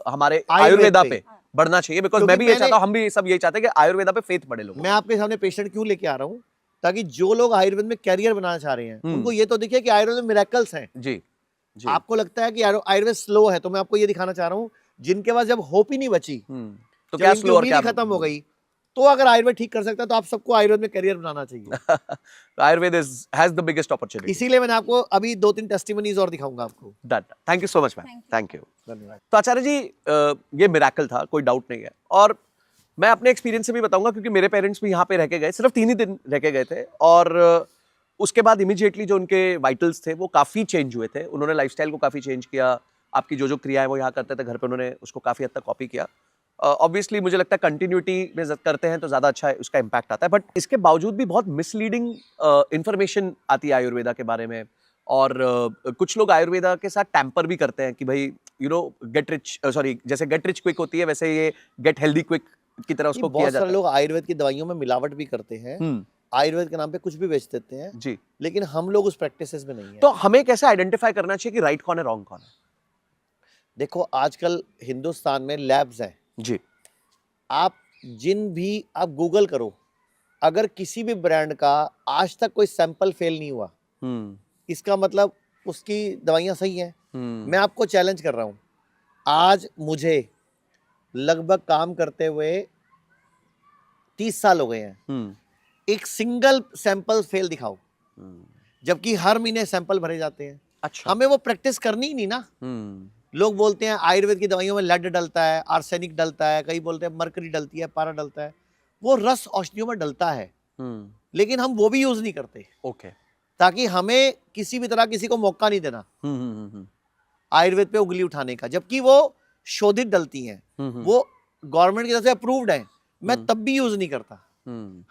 हमारे आयुर्वेदा पे बढ़ना चाहिए। बिकॉज मैं भी ये चाहता हूँ, हम भी सब ये चाहते हैं कि आयुर्वेदा पे फेथ बढ़े लोगों। मैं आपके सामने पेशेंट क्यों लेके आ रहा हूँ ताकि जो लोग आयुर्वेद में कैरियर बनाना चाह रहे हैं उनको ये तो दिखे कि आयुर्वेद में मिरेकल्स हैं। जी जी। आपको लगता है कि आयुर्वेद स्लो है, तो मैं आपको ये दिखाना चाह रहा हूँ जिनके पास जब होप ही नहीं बची, तो जब क्या इनकी स्लो और उम्मीद क्या ही खत्म हो गई, तो अगर आयुर्वेद ठीक कर सकता है तो आप सबको आयुर्वेद में करियर बनाना चाहिए। Ayurveda has the biggest opportunity. इसीलिए मैंने आपको अभी 2-3 टेस्टिमनीज और दिखाऊंगा आपको। Thank you so much ma'am, Thank you. Thank you. धन्यवाद। तो आचार्य जी, ये मिराकल था, कोई डाउट नहीं है। और मैं अपने एक्सपीरियंस से भी बताऊंगा, क्योंकि मेरे पेरेंट्स भी यहाँ पे रह के गए, सिर्फ 3 ही दिन रह के गए थे, और उसके बाद इमीडिएटली जो उनके वाइटल्स थे वो काफ़ी चेंज हुए थे। उन्होंने लाइफस्टाइल को काफ़ी चेंज किया। आपकी जो जो क्रियाएं वो यहाँ करते थे घर पे, उन्होंने उसको काफ़ी हद तक कॉपी किया। ऑब्वियसली मुझे लगता है कंटिन्यूटी में करते हैं तो ज़्यादा अच्छा है, उसका इम्पैक्ट आता है। बट इसके बावजूद भी बहुत मिसलीडिंग इंफॉर्मेशन आती है आयुर्वेदा के बारे में, और कुछ लोग आयुर्वेदा के साथ टैम्पर भी करते हैं कि भाई गेट रिच, सॉरी, जैसे गेट रिच क्विक होती है वैसे ये गेट हेल्दी क्विक की तरह उसको किया बहुत जाता सारे है। लोग आयुर्वेद की दवाइयों में मिलावट भी करते हैं, हम्म, आयुर्वेद के नाम पे कुछ भी बेच देते हैं, जी। लेकिन हम लोग उस प्रैक्टिसेस में नहीं है। तो हमें कैसे आइडेंटिफाई करना चाहिए कि राइट कौन है, रॉन्ग कौन है? देखो आजकल हिंदुस्तान में लैब्स हैं, जी। आप आप गूगल करो, अगर किसी भी ब्रांड का आज तक कोई सैंपल फेल नहीं हुआ, हम्म इसका मतलब उसकी दवाइयाँ सही हैं। हम्म मैं आपको चैलेंज कर रहा हूँ, आज मुझे लगभग काम करते हुए 30 साल हो गए हैं, हम्म एक सिंगल सैंपल फेल दिखाओ, हम्म, जबकि हर महीने सैंपल भरे जाते हैं। अच्छा। हमें वो प्रैक्टिस करनी ही नहीं ना। लोग बोलते हैं आयुर्वेद की दवाइयों में लेड डलता है, आर्सेनिक डलता है, कई बोलते हैं मरकरी डलती है, पारा डलता है। वो रस औषधियों में डलता है, लेकिन हम वो भी यूज नहीं करते, ओके। ताकि हमें किसी भी तरह किसी को मौका नहीं देना आयुर्वेद पे उंगली उठाने का, जबकि वो शोधित डलती हैं, वो गवर्नमेंट की तरफ से अप्रूव्ड है। मैं तब भी यूज नहीं करता।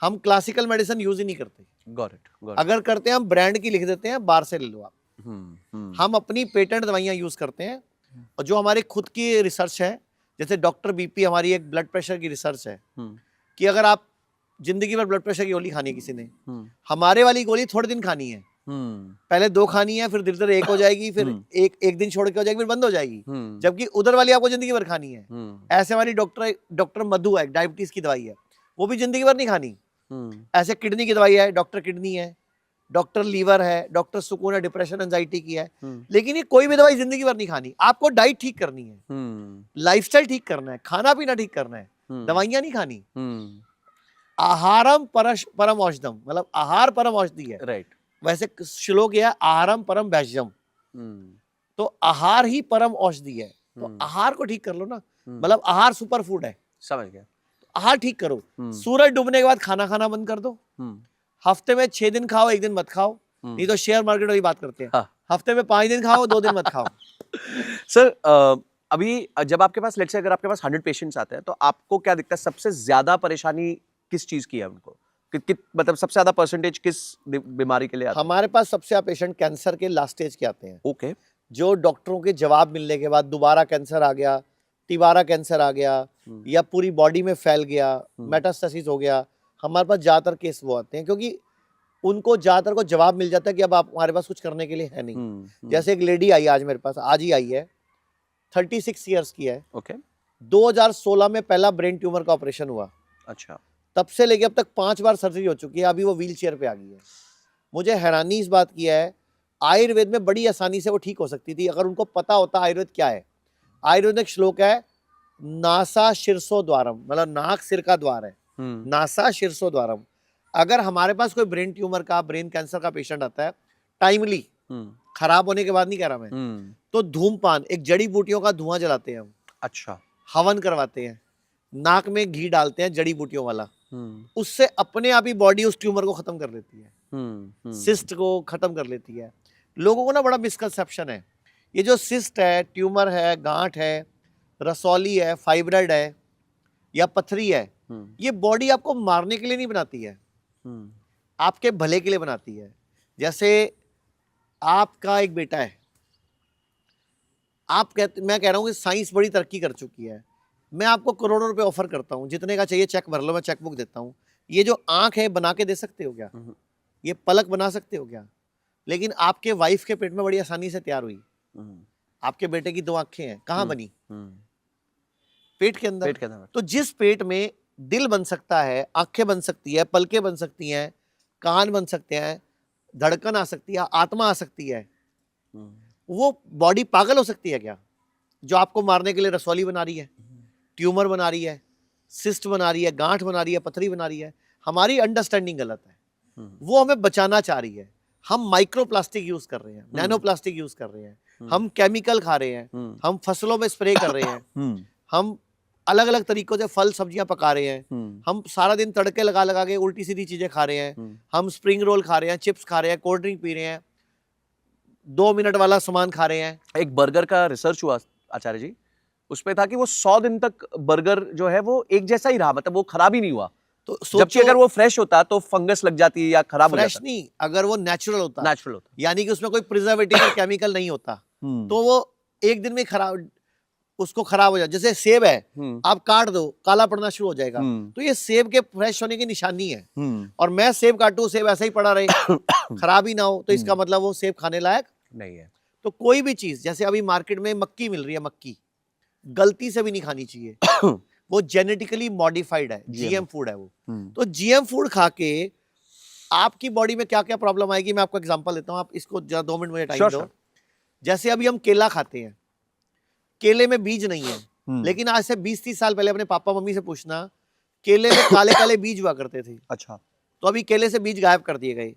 हम क्लासिकल मेडिसिन यूज ही नहीं करते। Got it. अगर करते हैं हम ब्रांड की लिख देते हैं, बाहर से ले लो आप। हम अपनी पेटेंट दवाइयां यूज करते हैं, और जो हमारे खुद की रिसर्च है, जैसे डॉक्टर बीपी, हमारी एक ब्लड प्रेशर की रिसर्च है कि अगर आप जिंदगी भर ब्लड प्रेशर की गोली खानी है किसी ने, हमारे वाली गोली थोड़े दिन खानी है, पहले 2 खानी है, फिर धीरे धीरे 1 हो जाएगी, फिर एक दिन छोड़ के हो जाएगी, फिर बंद हो जाएगी, जबकि उधर वाली आपको जिंदगी भर खानी है। ऐसे हमारी डॉक्टर मधु है, डायबिटीज की दवाई है, वो भी जिंदगी भर नहीं खानी। ऐसे किडनी की दवाई है, डॉक्टर किडनी है, डॉक्टर लीवर है, डॉक्टर सुकून है, डिप्रेशन एंजाइटी की है। लेकिन ये कोई भी दवाई जिंदगी भर नहीं खानी। आपको डाइट ठीक करनी है, लाइफस्टाइल ठीक करना है, खाना पीना ठीक करना है, दवाइयां नहीं खानी। आहारम परम औषधम, मतलब आहार परम औषधि है। राइट। वैसे श्लोक है आहारम परम वैश्यम, तो आहार ही परम औषधि है। तो आहार को ठीक कर लो ना, मतलब आहार सुपर फूड है, समझ गया। आहार ठीक करो। सूरज डूबने के बाद खाना खाना बंद कर दो। हफ्ते में 6 दिन खाओ, 1 दिन मत खाओ, नहीं तो शेयर मार्केट वाली बात करते हैं। हाँ। हफ्ते में 5 दिन खाओ, 2 दिन मत खाओ। सर, अभी जब आपके पास, लेट्स से अगर आपके पास 100 पेशेंट्स आते हैं, तो आपको क्या दिखता है सबसे ज्यादा परेशानी किस चीज की है उनको? मतलब सबसे ज्यादा परसेंटेज किस बीमारी के लिए आता है? हमारे पास सबसे ज्यादा पेशेंट कैंसर के लास्ट स्टेज के आते हैं। ओके। जो डॉक्टरों के जवाब मिलने के बाद दोबारा कैंसर आ गया, तिबारा कैंसर आ गया, या पूरी बॉडी में फैल गया, मेटास्टेसिस हो गया, हमारे पास ज्यादातर केस वो आते हैं, क्योंकि उनको ज्यादातर को जवाब मिल जाता है कि अब आप हमारे पास कुछ करने के लिए है नहीं। जैसे एक लेडी आई आज मेरे पास, आज ही आई है, 36 ईयर्स की है। ओके। 2016 में पहला ब्रेन ट्यूमर का ऑपरेशन हुआ। अच्छा। तब से लेके अब तक 5 बार सर्जरी हो चुकी है, अभी वो व्हील चेयर पे आ गई है। मुझे हैरानी इस बात की है, आयुर्वेद में बड़ी आसानी से वो ठीक हो सकती थी अगर उनको पता होता आयुर्वेद क्या है। आयुर्वेद में एक श्लोक है, नासा शीर्षो द्वारम, मतलब नाक सिर का द्वार है, नासा शीर्षो द्वारम। अगर हमारे पास कोई ब्रेन ट्यूमर का, ब्रेन कैंसर का पेशेंट आता है, टाइमली, खराब होने के बाद नहीं कह रहा मैं, तो धूमपान, एक जड़ी बूटियों का धुआं जलाते हैं हम। अच्छा। हवन करवाते हैं, नाक में घी डालते हैं जड़ी बूटियों वाला, उससे अपने आप ही बॉडी उस ट्यूमर को खत्म कर लेती है, सिस्ट को खत्म कर लेती है। लोगों को ना बड़ा मिसकंसेप्शन है, ये जो सिस्ट है, ट्यूमर है, गांठ है, रसौली है, फाइब्रॉइड है या पथरी है, ये बॉडी आपको मारने के लिए नहीं बनाती है, आपके भले के लिए बनाती है। जैसे आपका एक बेटा है, मैं कह रहा हूँ कि साइंस बड़ी तरक्की कर चुकी है, मैं आपको करोड़ों रुपए ऑफर करता हूँ, जितने का चाहिए चेक भर लो, मैं चेक बुक देता हूँ। ये जो आंख है बना के दे सकते हो क्या? ये पलक बना सकते हो क्या? लेकिन आपके वाइफ के पेट में बड़ी आसानी से तैयार हुई। आपके बेटे की 2 आंखें हैं, कहाँ बनी? पेट के अंदर। तो जिस पेट में दिल बन सकता है, आंखें बन सकती है, पलकें बन सकती हैं, कान बन सकते हैं, धड़कन आ सकती है, आत्मा आ सकती है। वो बॉडी पागल हो सकती है क्या, जो आपको मारने के लिए रसौली बना रही है, ट्यूमर बना रही है, सिस्ट बना रही है, गांठ बना रही है, पथरी बना रही है? हमारी अंडरस्टैंडिंग गलत है। वो हमें बचाना चाह रही है। हम माइक्रो प्लास्टिक यूज कर रहे हैं, नैनो प्लास्टिक यूज कर रहे हैं, हम केमिकल खा रहे हैं, हम फसलों में स्प्रे कर रहे हैं, हम अलग अलग तरीकों से फल सब्जियां पका रहे हैं, हम सारा दिन तड़के लगा लगा के उल्टी सीधी चीजें खा रहे हैं, हम स्प्रिंग रोल खा रहे हैं, चिप्स खा रहे हैं, कोल्ड ड्रिंक पी रहे हैं, 2 मिनट वाला सामान खा रहे हैं। एक बर्गर का रिसर्च हुआ आचार्य जी, उसपे था कि वो 100 दिन तक बर्गर जो है वो एक जैसा ही रहा, मतलब वो खराब ही नहीं हुआ। तो जबकि अगर वो फ्रेश होता तो फंगस लग जाती या खराब हो फ्रेश जाता। नहीं, अगर वो नेचुरल होता, नेचुरल होता। यानी कि उसमें कोई प्रिजर्वेटिव और केमिकल नहीं होता, तो वो एक दिन में खराब, उसको खराब हो जाए। जैसे सेब है, आप काट दो, काला पड़ना शुरू हो जाएगा, तो ये सेब के फ्रेश होने की निशानी है। और मैं सेब काटूं, सेब ऐसा ही पड़ा रहे, खराब ही ना हो, तो इसका मतलब वो सेब खाने लायक नहीं है। तो कोई भी चीज, जैसे अभी मार्केट में मक्की मिल रही है, मक्की गलती से भी नहीं खानी चाहिए। वो जेनेटिकली मॉडिफाइड है, जीएम फूड है वो। तो जीएम फूड खा के आपकी बॉडी में क्या क्या प्रॉब्लम आएगी, मैं आपको एग्जांपल देता हूं। आप इसको जरा 2 मिनट मुझे टाइम दो। जैसे अभी हम केला खाते हैं, केले में बीज नहीं है, लेकिन आज से 20-30 साल पहले अपने पापा मम्मी से पूछना, केले में काले काले बीज हुआ करते थे। अच्छा। तो अभी केले से बीज गायब कर दिए गए।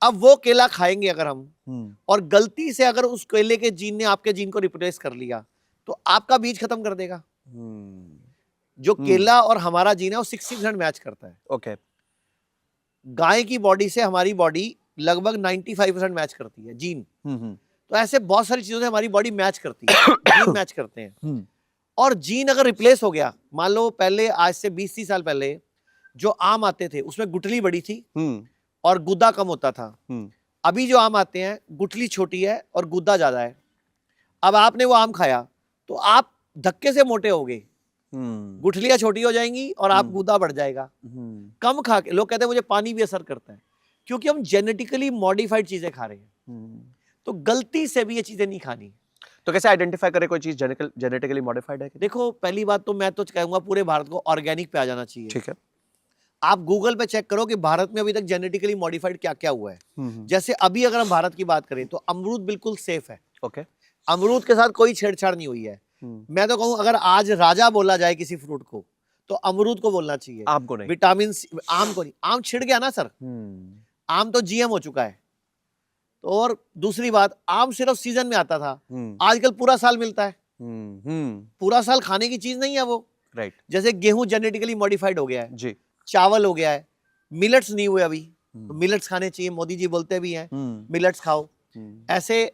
अब वो केला खाएंगे अगर हम, और गलती से अगर उस केले के जीन ने आपके जीन को रिप्लेस कर लिया, तो आपका बीज खत्म कर देगा। जो केला और हमारा जीन है वो 60% मैच करता है। ओके। गाय की बॉडी से हमारी बॉडी लगभग 95% मैच करती है जीन। तो ऐसे बहुत सारी चीजों से हमारी बॉडी मैच करती है, जीन मैच करते हैं। और जीन अगर रिप्लेस हो गया, मान लो पहले आज से 20-30 साल पहले जो आम आते थे उसमें गुठली बड़ी थी और गुद्दा कम होता था। अभी जो आम आते हैं गुठली छोटी है और गुद्दा ज्यादा है। अब आपने वो आम खाया तो आप धक्के से मोटे हो गए, गुठलियां छोटी हो जाएंगी और आप गुद्दा बढ़ जाएगा। कम खा के, लोग कहते हैं मुझे पानी भी असर करता है, क्योंकि हम जेनेटिकली मॉडिफाइड चीजें खा रहे हैं। तो गलती से भी ये चीजें नहीं खानी। तो कैसे आइडेंटिफाई करें कोई चीज जेनेटिकली मॉडिफाइड है? देखो, पहली बात तो मैं तो कहूंगा पूरे भारत को ऑर्गेनिक पे आ जाना चाहिए। ठीक है। आप गूगल पे चेक करो कि भारत में अभी तक जेनेटिकली मॉडिफाइड क्या क्या हुआ है। जैसे अभी अगर हम भारत की बात करें तो अमरूद बिल्कुल सेफ है। ओके। अमरूद के साथ कोई छेड़छाड़ नहीं हुई है। मैं तो कहूं अगर आज राजा बोला जाए किसी फ्रूट को तो अमरूद को बोलना चाहिए, आम को नहीं। विटामिन सी, आम को नहीं। आम छिड़ गया ना सर, आम तो जीएम हो चुका है। तो और दूसरी बात, आम सिर्फ सीजन में आता था, आजकल पूरा साल मिलता है। पूरा साल खाने की चीज नहीं है वो। राइट। जैसे गेहूं जेनेटिकली मॉडिफाइड हो गया है जी, चावल हो गया है, मिलेट्स नहीं हुए अभी, तो मिलेट्स खाने चाहिए। मोदी जी बोलते भी हैं मिलेट्स खाओ। ऐसे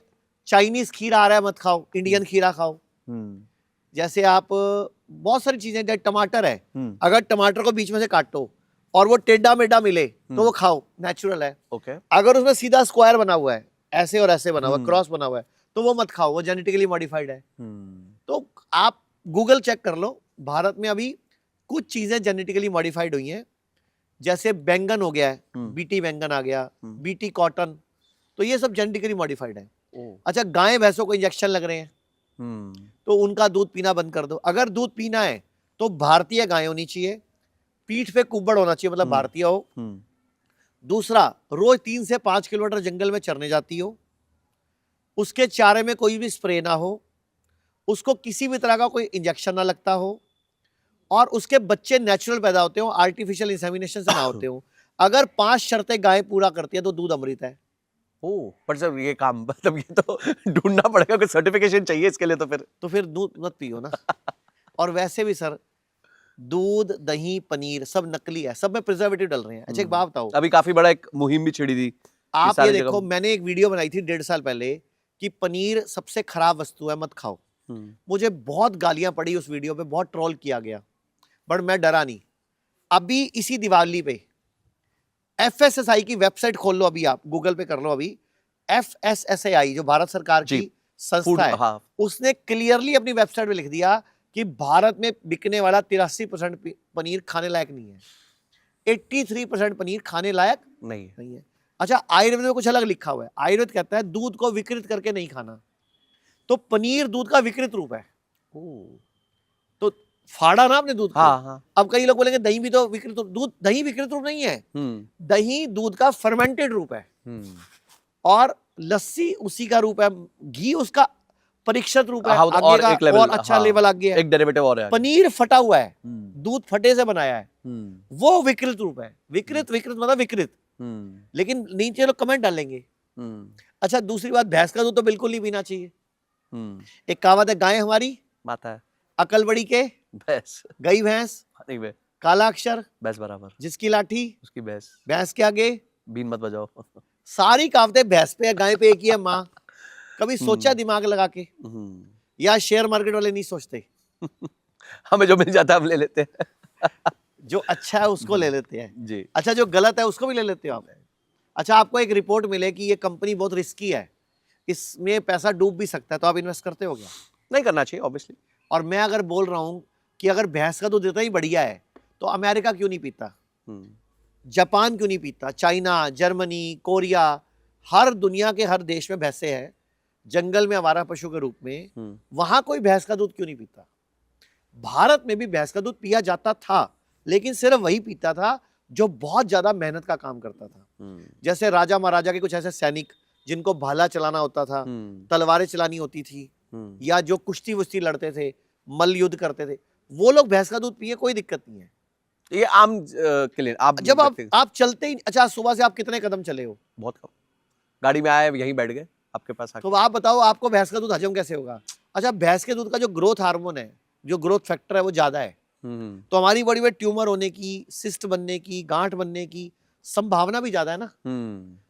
चाइनीज खीरा आ रहा है, मत खाओ, इंडियन खीरा खाओ। जैसे आप बहुत सारी चीजें, जैसे टमाटर है, अगर टमाटर को बीच में से काटो और वो टेढ़ा मेढ़ा मिले तो वो खाओ, नेचुरल है। ओके। अगर उसमें सीधा स्क्वायर बना हुआ है, ऐसे और ऐसे बना हुआ है, क्रॉस बना हुआ है, तो वो मत खाओ, वो जेनेटिकली मॉडिफाइड है। तो आप गूगल चेक कर लो, भारत में अभी कुछ चीजें जेनेटिकली मॉडिफाइड हुई हैं। जैसे बैंगन हो गया है, बीटी बैंगन आ गया, बीटी कॉटन, तो ये सब जेनेटिकली मॉडिफाइड है। अच्छा, गाय भैंसों को इंजेक्शन लग रहे हैं, तो उनका दूध पीना बंद कर दो। अगर दूध पीना है तो भारतीय गाय होनी चाहिए, पीठ पे कुब्बड़ होना चाहिए, मतलब भारतीय हो। दूसरा, रोज 3 से 5 किलोमीटर जंगल में चरने जाती हो, उसके चारे में कोई भी स्प्रे ना हो, उसको किसी भी तरह का कोई इंजेक्शन ना लगता हो, और उसके बच्चे नेचुरल पैदा होते हो, आर्टिफिशियल इंसेमिनेशन से ना होते हो। अगर 5 शर्तें गाय पूरा करती है तो दूध अमृत है। ओह, पर सर ये काम, मतलब ये तो ढूंढना पड़ेगा, कोई सर्टिफिकेशन चाहिए इसके लिए। तो फिर दूध मत पियो ना। और वैसे भी सर, दूध, दही, पनीर सब नकली है, सब में प्रिजर्वेटिव डल रहे हैं। अच्छा, एक बात बताओ, अभी काफी बड़ा एक मुहिम भी छिड़ी थी। आप ये देखो, मैंने एक वीडियो बनाई थी 1.5 साल पहले कि पनीर सबसे खराब वस्तु है, मत खाओ। मुझे बहुत गालियां पड़ी उस वीडियो पे, बहुत ट्रोल किया गया, बट मैं डरा नहीं। अभी इसी दिवाली पे FSSAI की वेबसाइट खोल लो, अभी आप गूगल पे कर लो, अभी FSSAI जो भारत सरकार की संस्था है, हाँ। उसने क्लियरली अपनी वेबसाइट पे लिख दिया कि भारत में बिकने वाला 83% पनीर खाने लायक नहीं है, 83% पनीर खाने लायक नहीं है। अच्छा, आयुर्वेद में कुछ अलग लिखा हुआ है। आयुर्वेद कहता है दूध को विकृत करके नहीं खाना, तो पनीर दूध का विकृत रूप है। तो फाड़ा ना आपने दूध को। हाँ हाँ। अब कई लोग बोलेंगे दही भी तो विकृत रूप, दूध दही विकृत रूप नहीं है, दही दूध का फर्मेंटेड रूप है, और लस्सी उसी का रूप है, घी उसका परीक्षित रूप है, हाँ, आगे और का एक लेवल, और अच्छा हाँ, लेवल आगे है। एक डेरिवेटिव और है आगे। पनीर फटा हुआ है, दूध फटे से बनाया है, वो विकृत रूप है। विकृत मतलब विकृत। लेकिन नीचे लोग कमेंट डालेंगे। अच्छा, दूसरी बात, भैंस का दूध तो बिल्कुल नहीं पीना चाहिए। एक कहावत है, गाय हमारी माता है, अकल बड़ी के भैंस, गई भैंस, नहीं बे, काला अक्षर भैंस बराबर, जिसकी लाठी उसकी भैंस, भैंस के आगे। बीन मत बजाओ। सारी कहावतें भैंस पे या गाय पे एक ही है, माँ। कभी सोचा दिमाग लगा के? या शेयर मार्केट वाले नहीं सोचते? हमें जो मिल जाता है हम ले लेते हैं। जो अच्छा है उसको ले लेते हैं जी। अच्छा, जो गलत है उसको भी ले लेते हो आप। अच्छा, आपको एक रिपोर्ट मिले कि ये कंपनी बहुत रिस्की है, इसमें पैसा डूब भी सकता है, तो आप इन्वेस्ट करते हो क्या? नहीं करना चाहिए ऑब्वियसली। और मैं अगर बोल रहा हूं कि अगर भैंस का दूध इतना ही बढ़िया है, तो अमेरिका क्यों नहीं पीता? जापान क्यों नहीं पीता? चाइना, जर्मनी, कोरिया, हर दुनिया के हर देश में भैंसे हैं, जंगल में आवारा पशु के रूप में। वहां कोई भैंस का दूध क्यों नहीं पीता? भारत में भी भैंस का दूध पिया जाता था, लेकिन सिर्फ वही पीता था जो बहुत ज्यादा मेहनत का काम करता था। जैसे राजा महाराजा के कुछ ऐसे सैनिक जिनको भाला चलाना होता था, तलवारें चलानी होती थी, या जो कुश्ती वुश्ती लड़ते थे, मल्ल युद्ध करते थे, वो लोग भैंस का दूध पिए, कोई दिक्कत नहीं है। ये आम के लिए आप जब आप चलते ही, अच्छा सुबह से आप कितने कदम चले हो? बहुत कम, गाड़ी में आए यहीं बैठ गए आपके पास आके। तो आप बताओ, आपको भैंस का दूध हजम कैसे होगा? अच्छा, भैंस के दूध का जो ग्रोथ हार्मोन है, जो ग्रोथ फैक्टर है, वो ज्यादा है, तो हमारी बॉडी में ट्यूमर होने की, सिस्ट बनने की, गांठ बनने की संभावना भी ज्यादा है ना।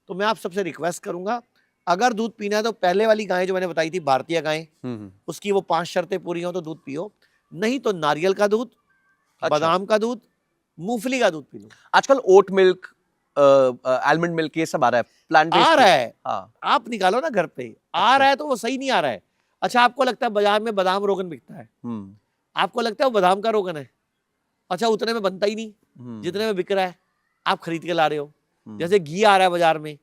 तो मैं आप सबसे रिक्वेस्ट करूंगा, अगर दूध पीना है तो पहले वाली गाय जो मैंने बताई थी, भारतीय गाय, उसकी वो 5 शर्तें पूरी हो तो दूध पियो, नहीं तो नारियल का दूध, बादाम का दूध, मूंगफली का दूध पी लो। आजकल ओट मिल्क, आलमंड मिल्क, ये सब आ रहा है, प्लांट आ रहा है। हाँ। आप निकालो ना घर पे, आ रहा है तो वो सही नहीं आ रहा है। अच्छा, आपको लगता है बाजार में बादाम रोगन बिकता है, आपको लगता है वो बादाम का रोगन है? अच्छा, उतने में बनता ही नहीं जितने में बिक रहा है, आप खरीद के ला रहे हो। जैसे घी आ रहा है बाजार में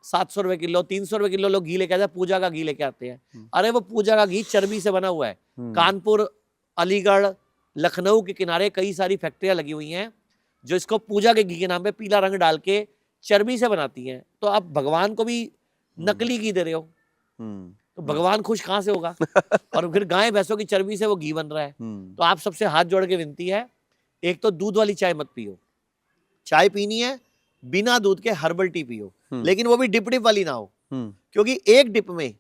700 रुपए किलो, 300 रुपए किलो, लोग घी लेके आते हैं, पूजा का घी लेके आते हैं। अरे वो पूजा का घी चर्बी से बना हुआ है। कानपुर, अलीगढ़, लखनऊ के किनारे कई सारी फैक्ट्रियां लगी हुई हैं जो इसको पूजा के घी के नाम पे पीला रंग डाल के चर्बी से बनाती हैं। तो आप भगवान को भी नकली घी दे रहे हो, तो भगवान खुश कहां से होगा? और फिर गाय भैंसों की चर्बी से वो घी बन रहा है। तो आप सबसे हाथ जोड़ के विनती है, एक तो दूध वाली चाय मत पियो, चाय पीनी है बिना दूध के हर्बल टी पियो, लेकिन वो भी डिप डिप वाली ना हो, क्योंकि एक डिप में,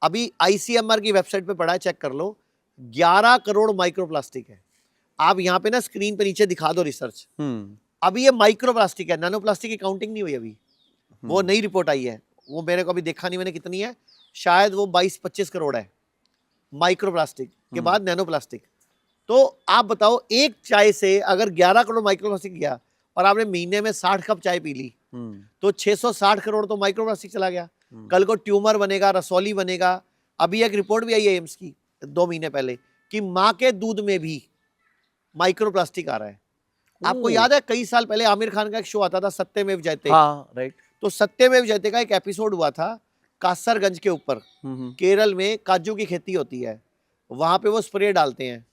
अभी आईसीएमआर की वेबसाइट पे पढ़ा है, चेक कर लो, 11 करोड़ माइक्रोप्लास्टिक है। आप यहाँ पे ना स्क्रीन पे नीचे दिखा दो रिसर्च, अभी ये माइक्रोप्लास्टिक है, नैनो प्लास्टिक की काउंटिंग नहीं हुई अभी, वो नई रिपोर्ट आई है, वो मेरे को अभी देखा नहीं मैंने कितनी है, शायद वो 22-25 करोड़ है माइक्रोप्लास्टिक के बाद नैनो प्लास्टिक। तो आप बताओ, एक चाय से अगर 11 करोड़ माइक्रोप्लास्टिक गया और आपने महीने में 60 कप चाय पी ली, तो 660 करोड़ तो माइक्रोप्लास्टिक चला गया। कल को ट्यूमर बनेगा, रसौली बनेगा। अभी एक रिपोर्ट भी आई है एम्स की 2 महीने पहले कि माँ के दूध में भी माइक्रोप्लास्टिक आ रहा है। आपको याद है कई साल पहले आमिर खान का एक शो आता था, सत्यमेव जयते। हाँ, राइट। तो सत्यमेव जयते का एक एपिसोड हुआ था कासरगंज के ऊपर, केरल में काजू की खेती होती है, वहां पे वो स्प्रे डालते हैं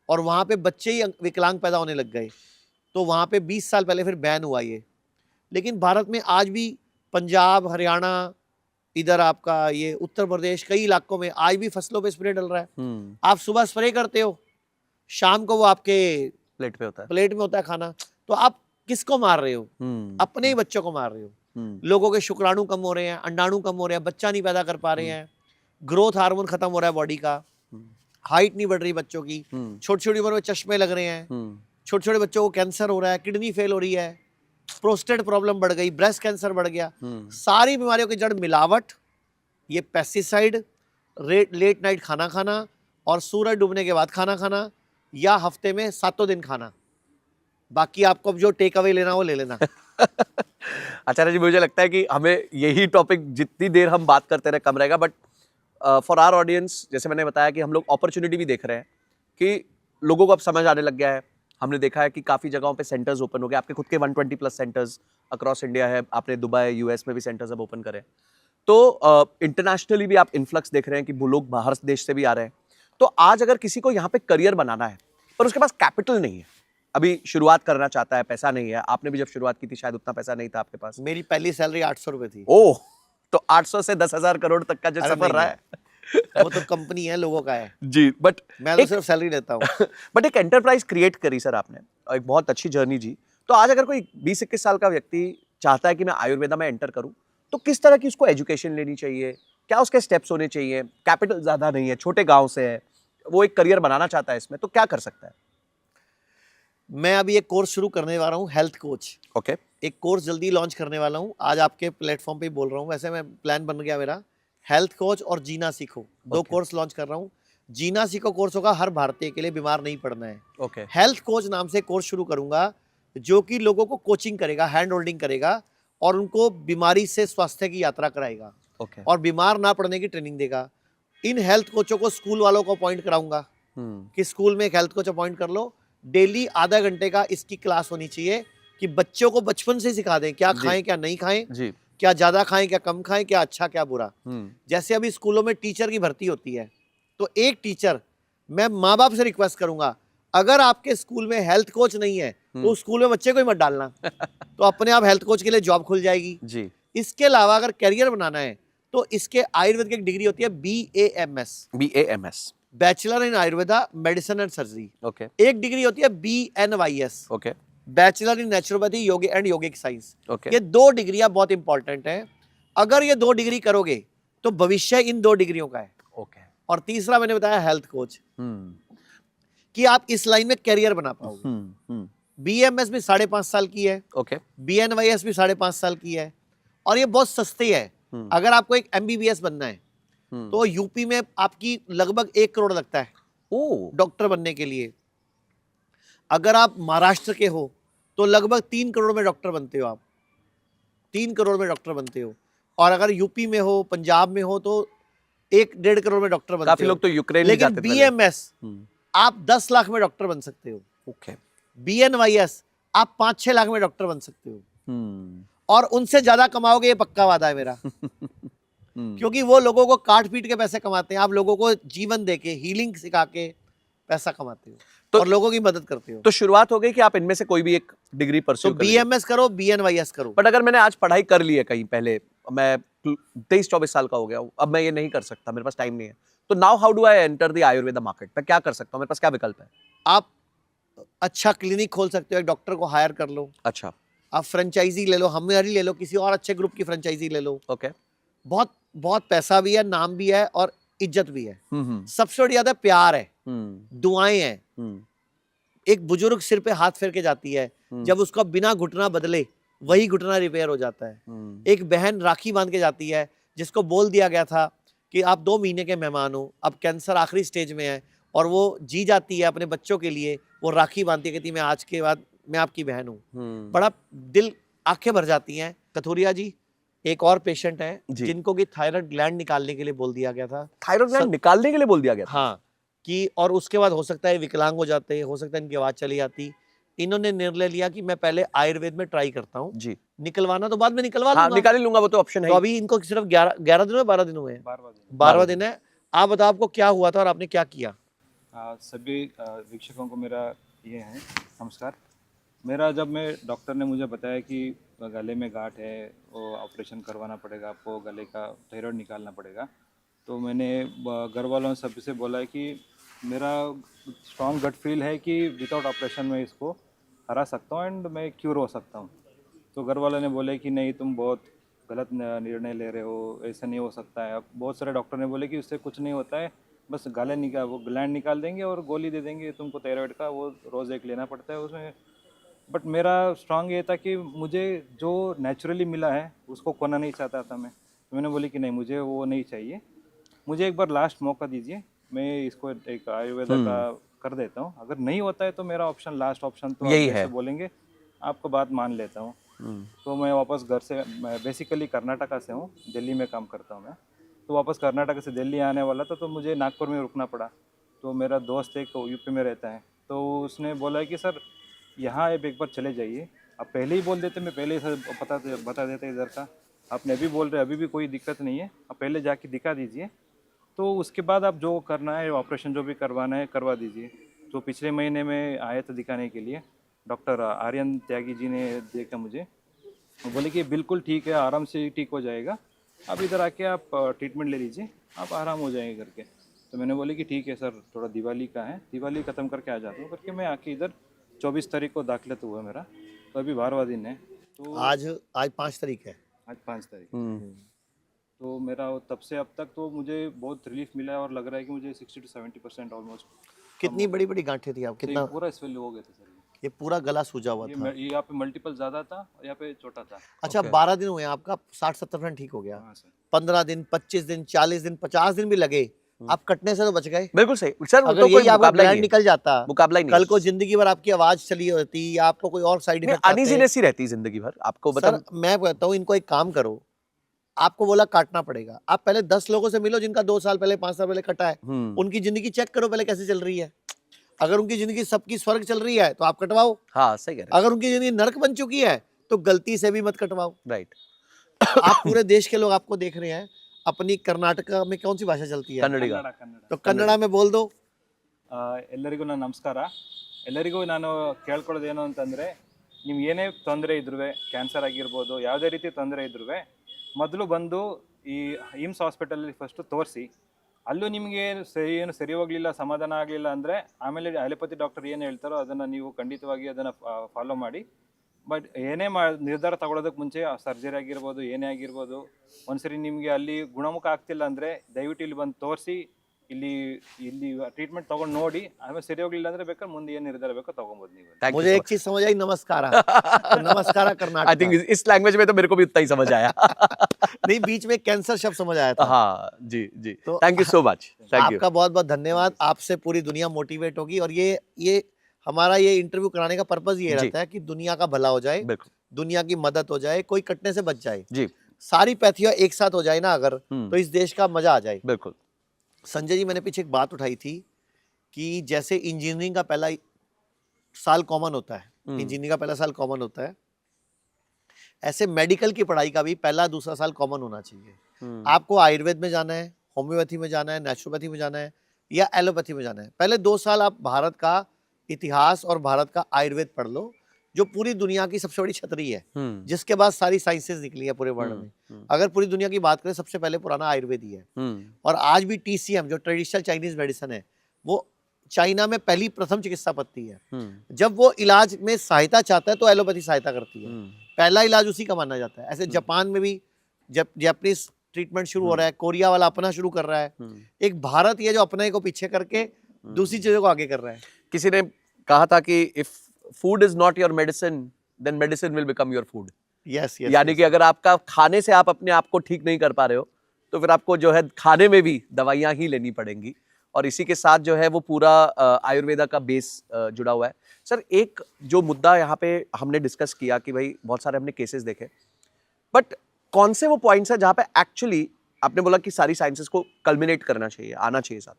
और वहां पे बच्चे ही विकलांग पैदा होने लग गए। तो वहां पे 20 साल पहले फिर बैन हुआ ये। लेकिन भारत में आज भी पंजाब, हरियाणा, इधर आपका ये उत्तर प्रदेश, कई इलाकों में आज भी फसलों पे स्प्रे डल रहा है। आप सुबह स्प्रे करते हो, शाम को वो आपके प्लेट पे होता है, प्लेट में होता है खाना। तो आप किसको मार रहे हो? अपने ही बच्चों को मार रहे हो। लोगों के शुक्राणु कम हो रहे हैं, अंडाणु कम हो रहे हैं, बच्चा नहीं पैदा कर पा रहे हैं, ग्रोथ हार्मोन खत्म हो रहा है बॉडी का, हाइट नहीं बढ़ रही बच्चों की, छोटी छोटी उम्र में चश्मे लग रहे हैं, छोटे छोटे बच्चों को कैंसर हो रहा है, किडनी फेल हो रही है, प्रोस्टेट प्रॉब्लम बढ़ गई, ब्रेस्ट कैंसर बढ़ गया। सारी बीमारियों की जड़ मिलावट, ये पेस्टिसाइड, लेट नाइट खाना खाना और सूरज डूबने के बाद खाना खाना, या हफ्ते में 7 दिन खाना। बाकी आपको जो टेक अवे लेना वो ले लेना। आचार्य जी, मुझे लगता है कि हमें यही टॉपिक जितनी देर हम बात करते रहे कम रहेगा, बट फॉर आवर ऑडियंस, जैसे मैंने बताया कि हम लोग अपॉर्चुनिटी भी देख रहे हैं कि लोगों को अब समझ आने लग गया है। हमने देखा है कि काफ़ी जगहों पे सेंटर्स ओपन हो गए, आपके खुद के 120 प्लस सेंटर्स अक्रॉस इंडिया है, आपने दुबई, यूएस में भी सेंटर्स अब ओपन करे। तो इंटरनेशनली भी आप इन्फ्लक्स देख रहे हैं कि वो लोग बाहर देश से भी आ रहे हैं। तो आज अगर किसी को यहाँ पे करियर बनाना है, पर उसके पास कैपिटल नहीं है, अभी शुरुआत करना चाहता है, पैसा नहीं है। आपने भी जब शुरुआत की थी शायद उतना पैसा नहीं था आपके पास। मेरी पहली सैलरी 800 रुपए थी। ओह, तो 800 से 10,000 करोड़ तक का जो अरे सफर नहीं, रहा है वो तो कंपनी है, लोगों का है, जी, बट मैं तो एक सिर्फ सैलरी लेता हूँ। बट एक एंटरप्राइज क्रिएट करी सर आपने, और एक बहुत अच्छी जर्नी जी। तो आज अगर कोई 20-21 साल का व्यक्ति चाहता है कि मैं आयुर्वेदा में एंटर करूं, तो किस तरह की उसको एजुकेशन लेनी चाहिए, क्या उसके स्टेप्स होने चाहिए? कैपिटल ज्यादा नहीं है, छोटे गांव से है, वो एक करियर बनाना चाहता है इसमें, तो क्या कर सकता है? मैं अभी एक कोर्स शुरू करने वाला हूँ, हेल्थ कोच। ओके। एक कोर्स जल्दी लॉन्च करने वाला हूँ, आज आपके प्लेटफॉर्म पे ही बोल रहा हूँ। वैसे मैं प्लान बन गया मेरा, हेल्थ कोच और जीना सीखो, दो Okay. कोर्स लॉन्च कर रहा हूँ। जीना सीखो कोर्स होगा हर भारतीय के लिए, बीमार नहीं पड़ना है। ओके। हेल्थ कोच नाम से कोर्स शुरू करूंगा, जो कि लोगों को कोचिंग करेगा, हैंड होल्डिंग करेगा और उनको बीमारी से स्वास्थ्य की यात्रा कराएगा ओके। और बीमार ना पड़ने की ट्रेनिंग देगा। इन हेल्थ कोचों को स्कूल वालों को अपॉइंट कराऊंगा कि स्कूल में एक हेल्थ कोच अपॉइंट कर लो, डेली आधा घंटे का इसकी क्लास होनी चाहिए कि बच्चों को बचपन से सिखा दें क्या जी। खाएं क्या नहीं खाएं, जी। क्या ज्यादा खाएं क्या कम खाएं, क्या अच्छा क्या बुरा। हम्म। जैसे अभी स्कूलों में टीचर की भर्ती होती है, तो एक टीचर, मैं माँ बाप से रिक्वेस्ट करूंगा, अगर आपके स्कूल में हेल्थ कोच नहीं है तो उस स्कूल में बच्चे को ही मत डालना, तो अपने आप हेल्थ कोच के लिए जॉब खुल जाएगी। जी। इसके अलावा अगर करियर बनाना है तो इसके आयुर्वेद की एक डिग्री होती है BAMS, BAMS। Bachelor in Ayurveda medicine and surgery. Okay. एक डिग्री होती है BNYS, okay. Bachelor in naturopathy योग एंड योगिक साइंस। ओके। ये दो डिग्रियां बहुत इंपॉर्टेंट हैं। अगर ये दो डिग्री करोगे तो भविष्य इन दो डिग्रियों का है। ओके। और तीसरा मैंने बताया हेल्थ कोच, हम्म। कि आप इस लाइन में करियर बना पाओगे। हम्म। BMS भी 5.5 साल की है, ओके। BNYS भी 5.5 साल की है, और ये बहुत सस्ती है। अगर आपको एक MBBS बनना है तो यूपी में आपकी लगभग 1 करोड़ लगता है ओ। डॉक्टर बनने के लिए। अगर आप महाराष्ट्र के हो तो लगभग 3 करोड़ में डॉक्टर बनते हो आप, 3 करोड़ में डॉक्टर बनते हो। और अगर यूपी में हो, पंजाब में हो तो 1-1.5 करोड़ में डॉक्टर बनते हो। काफी लोग तो यूक्रेन भी लेकिन जाते थे पहले। BMS आप 10 लाख में डॉक्टर बन सकते हो। ओके। BNYS आप 5-6 लाख में डॉक्टर बन सकते हो, हम्म। और उनसे ज्यादा कमाओगे, ये पक्का वादा है मेरा। क्योंकि वो लोगों को काट पीट के पैसे कमाते हैं, आप लोगों को जीवन देके, हीलिंग सिखा के पैसा कमाते हो तो- और लोगों की मदद करते हो। तो शुरुआत हो गई कि आप इनमें से कोई भी एक डिग्री तो परस्यू करें। BMS करो, BNYS करो। बट अगर मैंने आज पढ़ाई कर ली है कहीं पहले, मैं 23-24 साल का हो गया हूं, अब मैं ये नहीं कर सकता, मेरे पास टाइम नहीं है, तो now how do I enter the Ayurveda market? मैं क्या कर सकता हूं, मेरे पास क्या विकल्प है? आप अच्छा क्लिनिक खोल सकते हो, एक डॉक्टर को हायर कर लो, अच्छा। आप फ्रेंचाइजी ले लो, हमारी ले लो, किसी और अच्छे ग्रुप की फ्रेंचाइजी ले लो। ओके। बहुत बहुत पैसा भी है, नाम भी है और इज्जत भी है। हम्म। सबसे बड़ी बात है प्यार है, हम्म। दुआएं हैं। हम्म। एक बुजुर्ग सिर पे हाथ फेर के जाती है, जब उसका बिना घुटना बदले वही घुटना रिपेयर हो जाता है। एक बहन राखी बांध के जाती है, जिसको बोल दिया गया था कि आप 2 महीने के मेहमान हो, अब कैंसर आखिरी स्टेज में है, और वो जी जाती है अपने बच्चों के लिए, वो राखी बांधती है, कहती है मैं आज के बाद मैं आपकी बहन हूँ। बड़ा दिल, आंखें भर जाती हैं। कथोरिया जी, एक और पेशेंट है जी। जिनको कि थायराइड ग्लैंड निकालने के लिए बोल दिया गया था। थायराइड ग्लैंड निकालने के लिए बोल दिया गया था? हाँ, कि और उसके बाद हो सकता है विकलांग हो जाते, हो सकता है इनकी आवाज चली जाती। इन्होंने निर्णय लिया कि मैं पहले आयुर्वेद में ट्राई करता हूँ, जी। निकलवाना तो बाद में निकलवा हाँ, लूंगा। निकाल ही लूंगा, वो तो ऑप्शन है तो ही। अभी इनको सिर्फ 11 दिन में 12 दिन हुए हैं, 12वां दिन है। आप बताओ आपको क्या हुआ था और आपने क्या किया? सभी वीक्षकों को मेरा ये है नमस्कार। मेरा जब मैं डॉक्टर ने मुझे बताया कि गले में गांठ है, वो ऑपरेशन करवाना पड़ेगा, आपको गले का थायराइड निकालना पड़ेगा, तो मैंने घर वालों सभी से बोला है कि मेरा स्ट्रॉन्ग गट फील है कि विदाउट ऑपरेशन मैं इसको हरा सकता हूँ एंड मैं क्यूर हो सकता हूँ। तो घर वालों ने बोले कि नहीं, तुम बहुत गलत निर्णय ले रहे हो, ऐसा नहीं हो सकता है। अब बहुत सारे डॉक्टर ने बोले कि उससे कुछ नहीं होता है, बस गले निकाल, वो ग्लैंड निकाल देंगे और गोली दे देंगे तुमको थायराइड का, वो रोज़ एक लेना पड़ता है उसमें। बट मेरा स्ट्रॉन्ग ये था कि मुझे जो नेचुरली मिला है उसको खोना नहीं चाहता था मैं। तो मैंने बोली कि नहीं, मुझे वो नहीं चाहिए, मुझे एक बार लास्ट मौका दीजिए, मैं इसको एक आयुर्वेदा का कर देता हूँ। अगर नहीं होता है तो मेरा ऑप्शन, लास्ट ऑप्शन तो यही आप है। जैसे बोलेंगे आपको बात मान लेता हूँ। तो मैं वापस घर से, मैं बेसिकली कर्नाटका से हूँ, दिल्ली में काम करता हूँ मैं, तो वापस कर्नाटक से दिल्ली आने वाला था, तो मुझे नागपुर में रुकना पड़ा। तो मेरा दोस्त एक यूपी में रहता है, तो उसने बोला कि सर यहाँ आप एक बार चले जाइए, आप पहले ही बोल देते, मैं पहले ही सर बता देते इधर का, आपने अभी बोल रहे अभी भी कोई दिक्कत नहीं है, आप पहले जाके दिखा दीजिए, तो उसके बाद आप जो करना है ऑपरेशन जो भी करवाना है करवा दीजिए। तो पिछले महीने में आए थे दिखाने के लिए, डॉक्टर आर्यन त्यागी जी ने देखा मुझे, वो बोले कि बिल्कुल ठीक है, आराम से ठीक हो जाएगा, आप इधर आके आप ट्रीटमेंट ले लीजिए, आप आराम हो जाएंगे करके। तो मैंने बोले कि ठीक है सर, थोड़ा दिवाली का है, दिवाली ख़त्म करके आ जाता हूँ करके मैं आके इधर 24 तारीख को दाखिला तो हुआ मेरा, तो अभी 12वां दिन है। तो आज 5 तारीख है। आज 5 तारीख, तो मेरा तब से अब तक तो मुझे बहुत रिलीफ मिला है और लग रहा है कि मुझे 60 to 70% ऑलमोस्ट। कितनी बड़ी बड़ी गांठें थी आप, कितना पूरा स्वेल हो गए थे सर, ये पूरा गला सूजा हुआ था? ये यहाँ पे मल्टीपल ज़्यादा था और यहाँ पे छोटा था। अच्छा, 12 दिन हुए आपका, 60-70% ठीक हो गया। हाँ सर। 15 दिन, 25 दिन, 40 दिन, 50 दिन भी लगे, आप कटने से तो बच गए। बिल्कुल सही सर, वो अगर तो कोई यही आपका मुकाबला ही ब्लैंड नहीं है, निकल जाता, मुकाबला ही नहीं कल है। को जिंदगी भर आपकी आवाज चली होती या आपको कोई और साइड नहीं, इफेक्ट आते। अनइजीनेस ही रहती है जिंदगी भर आपको, सर मतलब मैं कहता हूँ इनको एक काम करो, आपको बोला काटना पड़ेगा, आप पहले 10 लोगों से मिलो जिनका 2 साल पहले 5 साल पहले कटा है, उनकी जिंदगी चेक करो पहले कैसे चल रही है। अगर उनकी जिंदगी सबकी स्वर्ग चल रही है तो आप कटवाओ, हाँ सही कह रहे अगर उनकी जिंदगी नरक बन चुकी है तो गलती से भी मत कटवाओ। हैं, राइट। आप पूरे देश के लोग आपको देख रहे हैं। अपनी कर्नाटका में कौन सी भाषा चलती है? कन्नडिगा। कन्नಡ। तो कन्नड़ा में बोल दो। ಎಲ್ಲರಿಗೂ ನನ್ನ ನಮಸ್ಕಾರ. ಎಲ್ಲರಿಗೂ ನಾನು ಕೇಳ್ಕೊಳ್ಳೋದೇನು ಅಂತಂದರೆ, ನಿಮ್ಗೆ ಏನೇ ತೊಂದರೆ ಇದ್ರೂ, ಕ್ಯಾನ್ಸರ್ ಆಗಿರ್ಬೋದು, ಯಾವುದೇ ರೀತಿ ತೊಂದರೆ ಇದ್ರೂ ಮೊದಲು ಬಂದು ಈ ಏಮ್ಸ್ ಹಾಸ್ಪಿಟಲಲ್ಲಿ ಫಸ್ಟು ತೋರಿಸಿ, ಅಲ್ಲೂ ನಿಮಗೆ ಏನು ಸರಿ ಹೋಗಲಿಲ್ಲ, ಸಮಾಧಾನ ಆಗಲಿಲ್ಲ ಅಂದರೆ ಆಮೇಲೆ ಅಲೋಪತಿ ಡಾಕ್ಟರ್ ಏನು ಹೇಳ್ತಾರೋ ಅದನ್ನು ನೀವು ಖಂಡಿತವಾಗಿ ಅದನ್ನು ಫಾಲೋ ಮಾಡಿ. ಬಟ್ ಏನೇ ನಿರ್ಧಾರ ತಗೊಳ್ಳೋದಕ್ಕೆ ಮುಂಚೆ ಸರ್ಜರಿ ಆಗಿರ್ಬೋದು, ಏನೇ ಆಗಿರ್ಬೋದು, ಒಂದ್ಸರಿ ನಿಮಗೆ ಅಲ್ಲಿ ಗುಣಮುಖ ಆಗ್ತಿಲ್ಲ ಅಂದರೆ ದಯವಿಟ್ಟು ಇಲ್ಲಿ ಬಂದು ತೋರಿಸಿ, ಇಲ್ಲಿ ಟ್ರೀಟ್ಮೆंट ತಗೊಂಡು ನೋಡಿ, ಆಮೇಲೆ ಸರಿ ಹೋಗಲಿಲ್ಲ ಅಂದ್ರೆ ಬೇಕಾದ್ರೆ ಮುಂದೆ ಏನು ನಿರ್ಧಾರ ಬೇಕೋ ತಗೊಬೋದು ನೀವು. Thank you मुझे so एक चीज समझ आई, नमस्कारा। नमस्कारा much. I कर्नाटका। think इस लैंग्वेज में तो मेरे को भी उतना ही समझ आया। नहीं, बीच में कैंसर शब्द समझ आया था। हाँ जी जी, तो thank you so much, thank you. आपका बहुत बहुत धन्यवाद। आपसे पूरी दुनिया मोटिवेट होगी और ये हमारा ये इंटरव्यू कराने का पर्पज ये जी। रहता है कि दुनिया का भला हो जाए, बिल्कुल दुनिया की मदद हो जाए, कोई कटने से बच जाए, जी, सारी पैथिया एक साथ हो जाए ना अगर, तो इस देश का मजा आ जाए। बिल्कुल। संजय जी, मैंने पीछे एक बात उठाई थी कि जैसे इंजीनियरिंग का पहला साल कॉमन होता है, इंजीनियरिंग का पहला साल कॉमन होता है, ऐसे मेडिकल की पढ़ाई का भी पहला दूसरा साल कॉमन होना चाहिए। आपको आयुर्वेद में जाना है, होम्योपैथी में जाना है, नेचुरोपैथी में जाना है या एलोपैथी में जाना है, पहले 2 साल आप भारत का इतिहास और भारत का आयुर्वेद पढ़ लो, जो पूरी दुनिया की सबसे बड़ी छतरी है, जिसके बाद सारी साइंसेस निकली है पूरे वर्ल्ड में। अगर पूरी दुनिया की बात करें, सबसे पहले पुराना आयुर्वेद ही है। और आज भी TCM जो ट्रेडिशनल चाइनीज मेडिसिन है, वो चाइना में पहली प्रथम चिकित्सा पद्धति है। जब वो इलाज में सहायता चाहता है तो एलोपैथी सहायता करती है, पहला इलाज उसी का माना जाता है। ऐसे जापान में भी जब जापानीज ट्रीटमेंट शुरू हो रहा है, कोरिया वाला अपना शुरू कर रहा है, एक भारत ये जो अपने को पीछे करके दूसरी चीजों को आगे कर रहा है। किसी ने कहा था कि if food is not your medicine, then medicine will become your food. Yes, यानी कि अगर आपका खाने से आप अपने आप को ठीक नहीं कर पा रहे हो, तो फिर आपको जो है खाने में भी दवाइयां ही लेनी पड़ेंगी। और इसी के साथ जो है वो पूरा आयुर्वेदा का बेस जुड़ा हुआ है। सर, एक जो मुद्दा यहाँ पे हमने डिस्कस किया कि भाई बहुत सारे हमने केसेस देखे, बट कौन से वो पॉइंट्स है जहाँ पे एक्चुअली आपने बोला कि सारी साइंसेस को कल्मिनेट करना चाहिए, आना चाहिए साथ,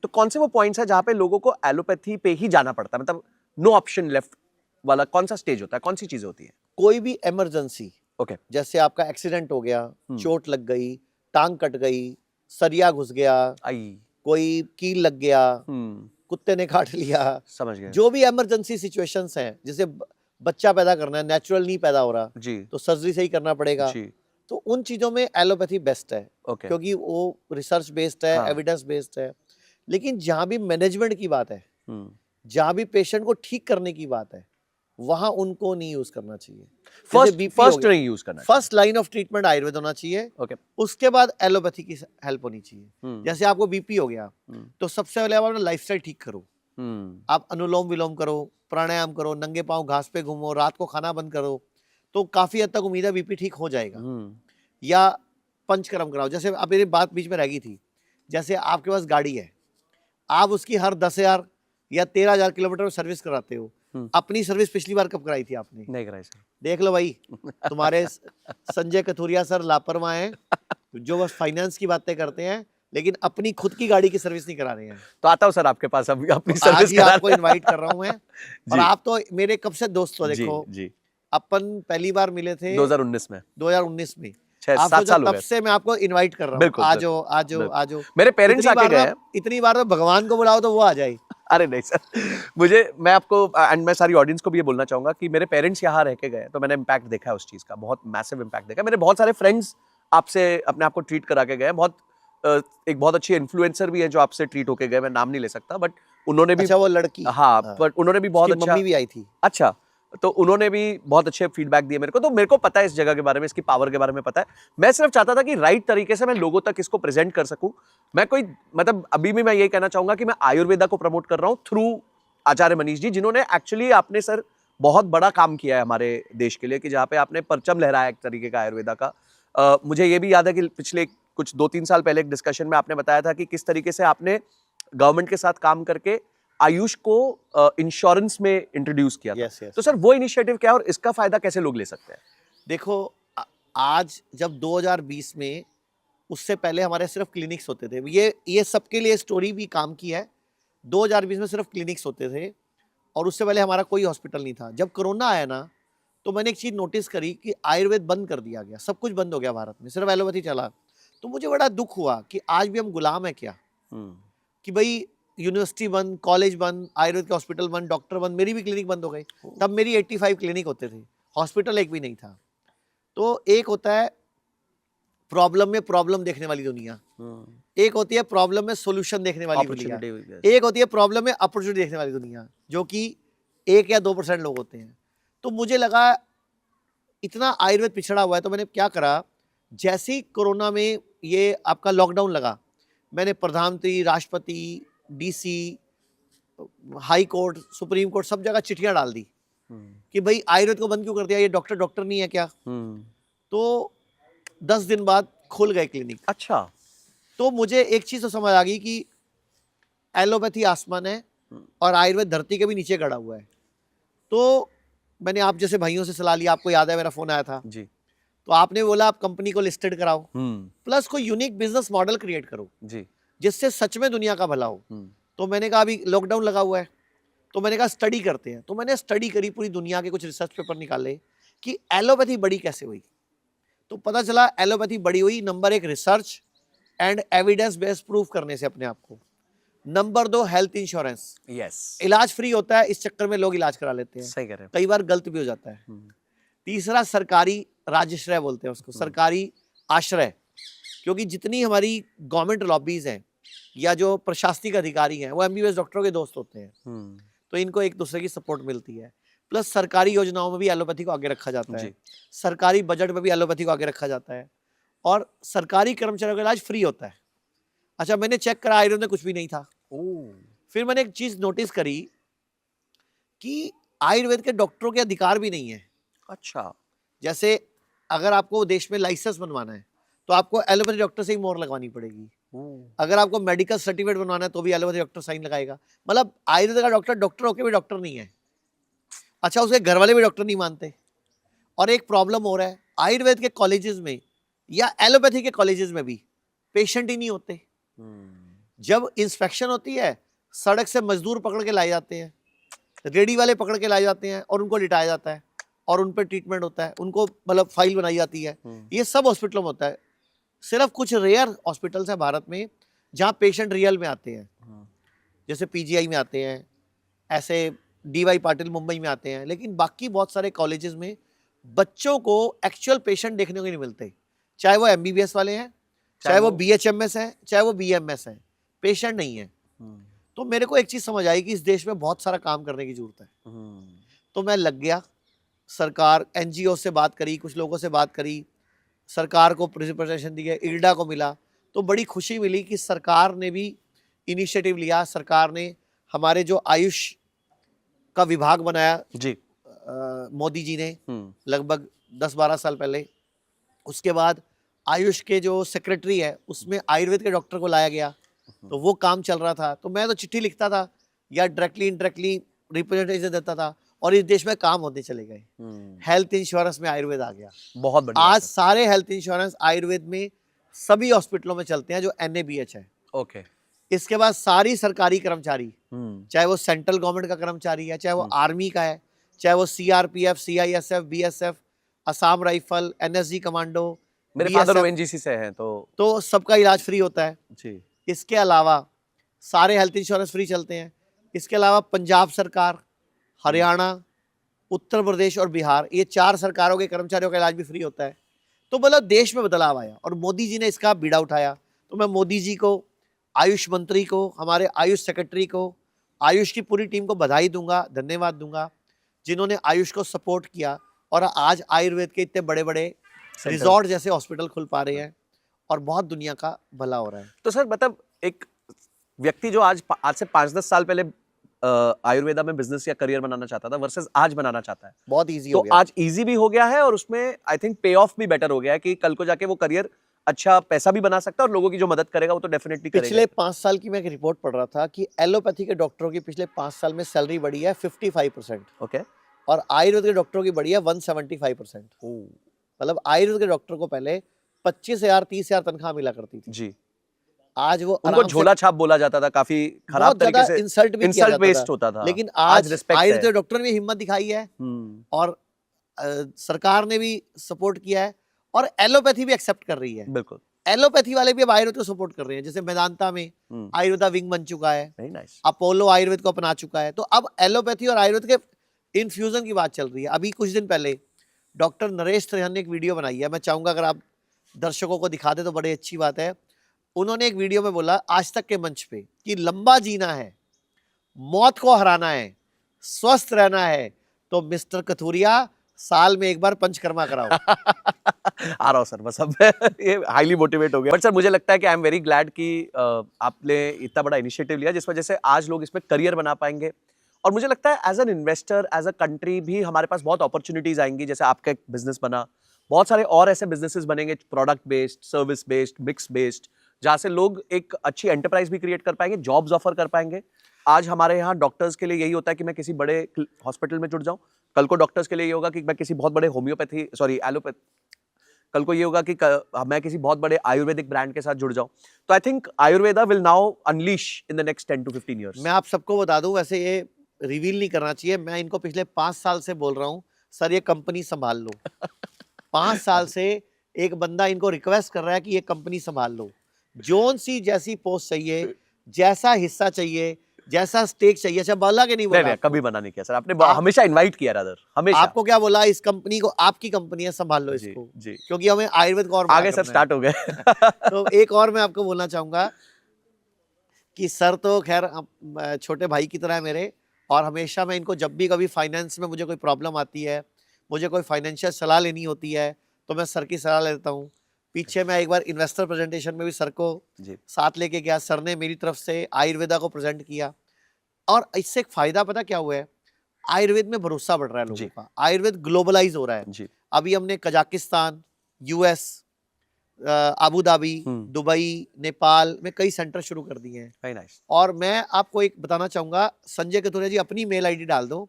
तो कौन से वो पॉइंट्स है जहाँ पे लोगों को एलोपैथी पे ही जाना पड़ता है, मतलब नो ऑप्शन लेफ्ट वाला कौन सा स्टेज होता है, कौन सी चीजें होती है? कोई भी इमरजेंसी, ओके, जैसे आपका एक्सीडेंट हो गया, चोट लग गई, टांग कट गई, सरिया घुस गया, आई, कोई कील लग गया, कुत्ते ने काट लिया, समझ गए जो भी इमरजेंसी सिचुएशंस हैं, जैसे बच्चा पैदा करना है, नेचुरल नहीं पैदा हो रहा जी, तो सर्जरी से ही करना पड़ेगा, जी, तो उन चीजों में एलोपैथी बेस्ट है, ओके, क्योंकि वो रिसर्च बेस्ड है, हाँ। एविडेंस बेस्ड है। लेकिन जहां भी मैनेजमेंट की बात है, जहां भी पेशेंट को ठीक करने की बात है, वहां उनको नहीं यूज करना चाहिए। फर्स्ट नहीं यूज करना है। First line of treatment Ayurveda होना चाहिए, ओके, उसके बाद एलोपैथी की हेल्प होनी चाहिए। जैसे आपको बीपी हो गया, तो सबसे पहले आप अपना लाइफस्टाइल ठीक करो, आप अनुलोम विलोम करो, प्राणायाम करो, नंगे पांव घास पे घूमो, रात को खाना बंद करो, तो काफी हद तक उम्मीद है बीपी ठीक हो जाएगा। या पंचकर्म कराओ। जैसे अब मेरी बात बीच में रह गई थी, जैसे आपके पास गाड़ी है, आप उसकी हर 10,000 या 13,000 किलोमीटर में सर्विस कराते हो, अपनी सर्विस पिछली बार कब कराई थी आपने? नहीं कराई सर। देख लो भाई, तुम्हारे संजय कथुरिया सर लापरवाह हैं, जो बस फाइनेंस की बातें करते हैं, लेकिन अपनी खुद की गाड़ी की सर्विस नहीं करा रहे हैं। तो आता हूँ सर आपके पास, अभी अपनी आज सर्विस ही करा आपको इनवाइट कर रहा हूँ मैं। और आप तो मेरे कब से दोस्त हो, जी, देखो जी, अपन पहली बार मिले थे 2019 में, 2019 में, 6-7 आप साल हो तब गए। से मैं आपको इनवाइट कर रहा हूँ, बिल्कुल, आ जाओ आ जाओ आ जाओ। मेरे पेरेंट्स इतनी आके बार गए तो- इतनी बार तो भगवान को बुलाओ तो वो आ जाए, अरे नहीं सर, मैं आपको एंड मैं सारी ऑडियंस को भी ये बोलना चाहूंगा कि मेरे पेरेंट्स यहाँ रह के गए तो मैंने इम्पैक्ट देखा है उस चीज़ का, बहुत मैसिव इम्पैक्ट देखा है। मेरे बहुत सारे फ्रेंड्स आपसे अपने आप को ट्रीट करा के गए, एक बहुत अच्छी इन्फ्लुएंसर भी है जो आपसे ट्रीट होके गए, मैं नाम नहीं ले सकता, बट उन्होंने भी अच्छा वो लड़की, हाँ, बट उन्होंने भी बहुत उसकी अच्छा, मम्मी भी आई थी। अच्छा, तो उन्होंने भी बहुत अच्छे फीडबैक दिए मेरे को, तो मेरे को पता है इस जगह के बारे में, इसकी पावर के बारे में पता है। मैं सिर्फ चाहता था कि राइट तरीके से मैं लोगों तक इसको प्रेजेंट कर सकूं। मैं कोई मतलब अभी भी मैं यही कहना चाहूंगा कि मैं आयुर्वेदा को प्रमोट कर रहा हूं थ्रू आचार्य मनीष जी, जिन्होंने एक्चुअली आपने सर बहुत बड़ा काम किया है हमारे देश के लिए, कि जहाँ पे आपने परचम लहराया एक तरीके का आयुर्वेदा का। मुझे ये भी याद है कि पिछले कुछ 2-3 साल पहले एक डिस्कशन में आपने बताया था कि किस तरीके से आपने गवर्नमेंट के साथ काम करके आयुष को इंश्योरेंस में इंट्रोड्यूस किया था। Yes yes. तो सर वो इनिशिएटिव क्या है और इसका फायदा कैसे लोग ले सकते हैं? देखो आज जब 2020 में, उससे पहले हमारे सिर्फ क्लिनिक्स होते थे, ये सबके लिए स्टोरी भी काम की है। 2020 में सिर्फ क्लिनिक्स होते थे और उससे पहले हमारा कोई हॉस्पिटल नहीं था। जब कोरोना आया ना, तो मैंने एक चीज़ नोटिस करी कि आयुर्वेद बंद कर दिया गया, सब कुछ बंद हो गया भारत में, सिर्फ एलोपैथी चला। तो मुझे बड़ा दुख हुआ कि आज भी हम गुलाम है क्या, कि भाई यूनिवर्सिटी बंद, कॉलेज बंद, आयुर्वेद के हॉस्पिटल बंद, डॉक्टर बंद, मेरी भी क्लिनिक बंद हो गई। तब मेरी 85 क्लिनिक होते थे, हॉस्पिटल एक भी नहीं था। तो एक होता है प्रॉब्लम में प्रॉब्लम देखने वाली दुनिया, एक होती है प्रॉब्लम में सॉल्यूशन देखने वाली दुनिया, एक होती है प्रॉब्लम में अपॉर्चुनिटी देखने वाली दुनिया, जो कि 1 या 2% लोग होते हैं। तो मुझे लगा इतना आयुर्वेद पिछड़ा हुआ है, तो मैंने क्या करा, जैसे ही कोरोना में ये आपका लॉकडाउन लगा, मैंने प्रधानमंत्री, राष्ट्रपति, DC, high court, supreme court, सब जगह चिट्ठियां डाल दी कि भाई आयुर्वेद को बंद क्यों कर दिया, ये डॉक्टर नहीं है क्या। तो 10 दिन बाद खुल गए क्लिनिक। अच्छा, तो मुझे एक चीज तो समझ आ गई कि एलोपैथी आसमान है और आयुर्वेद धरती के भी नीचे गड़ा हुआ है। तो मैंने आप जैसे भाइयों से सलाह लिया, आपको याद है मेरा फोन आया था जी, तो आपने बोला आप कंपनी को लिस्टेड कराओ, प्लस कोई यूनिक बिजनेस मॉडल क्रिएट करो जी, जिससे सच में दुनिया का भला हो। तो मैंने कहा अभी लॉकडाउन लगा हुआ है, तो मैंने कहा स्टडी करते हैं। तो मैंने स्टडी करी, पूरी दुनिया के कुछ रिसर्च पेपर निकाले कि एलोपैथी बड़ी कैसे हुई। तो पता चला एलोपैथी बड़ी हुई number 1 research and evidence based proof करने से अपने आप को, नंबर 2 हेल्थ इंश्योरेंस, यस, इलाज फ्री होता है, इस चक्कर में लोग इलाज करा लेते हैं, सही कह रहे हैं। कई बार गलत भी हो जाता है। तीसरा सरकारी राजश्रय बोलते हैं उसको, सरकारी आश्रय, क्योंकि जितनी हमारी गवर्नमेंट लॉबीज हैं या जो प्रशासनिक अधिकारी हैं वो एमबीबीएस डॉक्टरों के दोस्त होते हैं, तो इनको एक दूसरे की सपोर्ट मिलती है। प्लस सरकारी योजनाओं में भी एलोपैथी को आगे रखा जाता है, सरकारी बजट में भी एलोपैथी को आगे रखा जाता है, और सरकारी कर्मचारियों का इलाज फ्री होता है। अच्छा, मैंने चेक करा आयुर्वेद में कुछ भी नहीं था। फिर मैंने एक चीज नोटिस करी कि आयुर्वेद के डॉक्टरों के अधिकार भी नहीं है। अच्छा, जैसे अगर आपको देश में लाइसेंस बनवाना है तो आपको एलोपैथी डॉक्टर से ही मोहर लगवानी पड़ेगी। अगर आपको मेडिकल सर्टिफिकेट बनवाना है तो भी एलोपैथी डॉक्टर साइन लगाएगा। मतलब आयुर्वेद का डॉक्टर होकर भी डॉक्टर नहीं है। अच्छा, उसके घर वाले भी डॉक्टर नहीं मानते। और एक प्रॉब्लम हो रहा है, आयुर्वेद के कॉलेजेस में या एलोपैथी के कॉलेजेस में भी पेशेंट ही नहीं होते। जब इंस्पेक्शन होती है, सड़क से मजदूर पकड़ के लाए जाते हैं, रेडी वाले पकड़ के लाए जाते हैं और उनको लिटाया जाता है और उन पर ट्रीटमेंट होता है, उनको मतलब फाइल बनाई जाती है। ये सब हॉस्पिटलों में होता है। सिर्फ कुछ रेयर हॉस्पिटल्स हैं भारत में जहाँ पेशेंट रियल में आते हैं, जैसे पीजीआई में आते हैं, ऐसे डीवाई पाटिल मुंबई में आते हैं, लेकिन बाकी बहुत सारे कॉलेजेस में बच्चों को एक्चुअल पेशेंट देखने को नहीं मिलते। चाहे वो एमबीबीएस वाले हैं, चाहे वो बीएचएमएस हैं, चाहे वो बीएमएस हैं, पेशेंट नहीं है। तो मेरे को एक चीज समझ आई कि इस देश में बहुत सारा काम करने की जरूरत है। तो मैं लग गया, सरकार, एनजीओ से बात करी, कुछ लोगों से बात करी, सरकार को प्रेजेंटेशन दिया, इल्डा को मिला, तो बड़ी खुशी मिली कि सरकार ने भी इनिशिएटिव लिया। सरकार ने हमारे जो आयुष का विभाग बनाया जी, मोदी जी ने लगभग 10-12 साल पहले, उसके बाद आयुष के जो सेक्रेटरी है उसमें आयुर्वेद के डॉक्टर को लाया गया, तो वो काम चल रहा था। तो मैं तो चिट्ठी लिखता था या डायरेक्टली इनडायरेक्टली रिप्रेजेंटेशन देता था और इस देश में काम होते चले गए। हेल्थ इंश्योरेंस में आयुर्वेद आ गया, बहुत बढ़िया। आज सारे हेल्थ इंश्योरेंस आयुर्वेद में सभी हॉस्पिटलों में चलते हैं जो एनएबीएच है। ओके, इसके बाद सारी सरकारी कर्मचारी, चाहे वो सेंट्रल गवर्नमेंट का कर्मचारी है, चाहे वो आर्मी का है, चाहे वो CRPF, CISF, BSF, Assam rifle, NSG commando, मेरे फादर ओएनजीसी से हैं, तो सबका इलाज फ्री होता है जी। इसके अलावा सारे हेल्थ इंश्योरेंस फ्री चलते हैं। इसके अलावा पंजाब सरकार, हरियाणा, उत्तर प्रदेश और बिहार, ये 4 सरकारों के कर्मचारियों का इलाज भी फ्री होता है। तो मतलब देश में बदलाव आया और मोदी जी ने इसका बीड़ा उठाया। तो मैं मोदी जी को, आयुष मंत्री को, हमारे आयुष सेक्रेटरी को, आयुष की पूरी टीम को बधाई दूंगा, धन्यवाद दूंगा, जिन्होंने आयुष को सपोर्ट किया और आज आयुर्वेद के इतने बड़े बड़े रिजॉर्ट जैसे हॉस्पिटल खुल पा रहे हैं और बहुत दुनिया का भला हो रहा है। तो सर मतलब एक व्यक्ति जो आज से 5-10 साल पहले आयुर्वेदा में बिजनेस या करियर बनाना चाहता था वर्सेस आज बनाना चाहता है, बहुत इजी तो हो गया। आज इजी भी हो गया है और उसमें आई थिंक पे ऑफ भी बेटर हो गया है कि कल को जाके वो करियर अच्छा पैसा भी बना सकता है और लोगों की जो मदद करेगा वो तो डेफिनेटली करेगा। पिछले 5 साल की मैं एक रिपोर्ट पढ़ रहा था कि एलोपैथी के डॉक्टरों की पिछले 5 साल में सैलरी बढ़ी है 55% ओके, और आयुर्वेद के डॉक्टरों की बढ़ी है 175%। मतलब आयुर्वेद के डॉक्टर को पहले 25,000 30,000 तनख्वाह मिला करती थी, जी, आज वो उनको आराम से झोला छाप बोला जाता था, काफी खराब बहुत तरीके ज्यादा से इंसल्ट भी किया इंसल्ट जाता बेस्ड था। होता था, लेकिन आज रिस्पेक्ट आयुर्वेद है। के डॉक्टर ने भी हिम्मत दिखाई है और सरकार ने भी सपोर्ट किया है और एलोपैथी भी एक्सेप्ट कर रही है। बिल्कुल, एलोपैथी वाले भी अब आयुर्वेद को सपोर्ट कर रहे हैं, जैसे वेदांता में आयुर्वेदा विंग बन चुका है, वेरी नाइस। अपोलो आयुर्वेद को अपना चुका है। तो अब एलोपैथी और आयुर्वेद के इन्फ्यूजन की बात चल रही है। अभी कुछ दिन पहले डॉक्टर नरेश त्रिहन ने एक वीडियो बनाई है, मैं चाहूंगा अगर आप दर्शकों को दिखा दे तो बड़ी अच्छी बात है। उन्होंने एक वीडियो में बोला आज तक के मंच पे कि लंबा जीना है, मौत को हराना है, स्वस्थ रहना है, तो मिस्टर कथूरिया साल में एक बार पंचकर्मा कराओ। आ रहा हूँ सर, बस अब ये हाईली मोटिवेट हो गया। बट सर मुझे लगता है कि आई एम वेरी ग्लैड कि आपने इतना बड़ा इनिशिएटिव लिया जिस वजह से आज लोग इसमें करियर बना पाएंगे और मुझे लगता है as an investor, as a country भी हमारे पास बहुत अपॉर्चुनिटीज आएंगी। जैसे आपका एक बिजनेस बना, बहुत सारे और ऐसे बिजनेसेस बनेंगे, product based, service based, mix based, जहाँ से लोग एक अच्छी एंटरप्राइज भी क्रिएट कर पाएंगे, जॉब्स ऑफर कर पाएंगे। आज हमारे यहाँ डॉक्टर्स के लिए यही होता है कि मैं किसी बड़े हॉस्पिटल में जुड़ जाऊँ, कल को डॉक्टर्स के लिए ये होगा कि मैं किसी बहुत बड़े होम्योपैथी एलोपैथी, कल को ये होगा कि मैं किसी बहुत बड़े आयुर्वेदिक ब्रांड के साथ जुड़ जाऊं। तो I think Ayurveda will now unleash in the next 10 to 15 years। मैं आप सबको बता दूं, वैसे ये रिवील नहीं करना चाहिए, मैं इनको पिछले 5 साल से बोल रहा हूं सर ये कंपनी संभाल लो। 5 साल से एक बंदा इनको रिक्वेस्ट कर रहा है कि ये कंपनी संभाल लो। जोन सी जैसी पोस्ट चाहिए, जैसा हिस्सा चाहिए, जैसा स्टेक चाहिए। अच्छा बोला कि नहीं बोला? नहीं, कभी मना नहीं किया सर आपने, हमेशा इनवाइट किया रादर, हमेशा। आपको क्या बोला? इस कंपनी को, आपकी कंपनी है, संभाल लो इसको। जी। क्योंकि हमें आयुर्वेद को और बड़ा आगे सर करना है। स्टार्ट हो गए। तो एक और मैं आपको बोलना चाहूंगा कि सर तो खैर छोटे भाई की तरह है मेरे, और हमेशा मैं इनको जब भी कभी फाइनेंस में मुझे कोई प्रॉब्लम आती है, मुझे कोई फाइनेंशियल सलाह लेनी होती है, तो मैं सर की सलाह लेता हूँ। पीछे मैं एक बार इन्वेस्टर प्रेजेंटेशन में भी सर को साथ लेके गया, सर ने मेरी तरफ से आयुर्वेदा को प्रेजेंट किया और इससे एक फायदा पता क्या हुआ है? आयुर्वेद में भरोसा बढ़ रहा है लोगों का, आयुर्वेद ग्लोबलाइज हो रहा है। अभी हमने Kazakhstan, US, Abu Dhabi, Dubai, Nepal में कई सेंटर शुरू कर दिए हैं। और मैं आपको एक बताना चाहूंगा, संजय कथूरिया जी अपनी मेल आईडी डाल दो।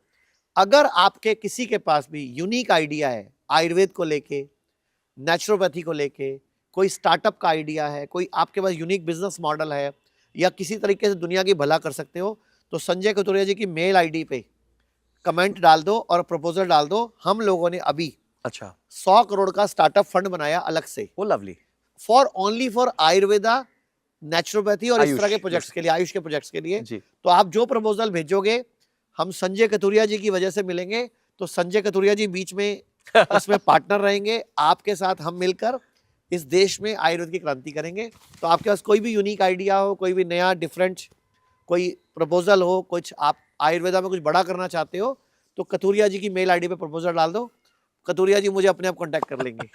अगर आपके किसी के पास भी यूनिक आइडिया है आयुर्वेद को लेके, नेचुरोपैथी को लेके, कोई स्टार्टअप का आइडिया है, कोई आपके पास यूनिक बिजनेस मॉडल है, या किसी तरीके से दुनिया की भला कर सकते हो, तो संजय कथूरिया जी की मेल आईडी पे कमेंट डाल दो और प्रपोजल डाल दो। हम लोगों ने अभी 100 करोड़ का स्टार्टअप फंड बनाया अलग से, वो lovely, for only for Ayurveda, naturopathy और इस तरह के प्रोजेक्ट्स के लिए, आयुष के प्रोजेक्ट्स के लिए। तो आप जो प्रपोजल भेजोगे हम संजय कथूरिया जी की वजह से मिलेंगे, तो संजय कथूरिया जी बीच में उसमें पार्टनर रहेंगे, आपके साथ हम मिलकर इस देश में आयुर्वेद की क्रांति करेंगे। तो आपके पास कोई भी यूनिक आइडिया हो, कोई भी नया डिफरेंट कोई प्रपोजल हो, कुछ आप आयुर्वेदा में कुछ बड़ा करना चाहते हो, तो कथूरिया जी की मेल आईडी पे प्रपोजल डाल दो, कथूरिया जी मुझे अपने आप कांटेक्ट कर लेंगे।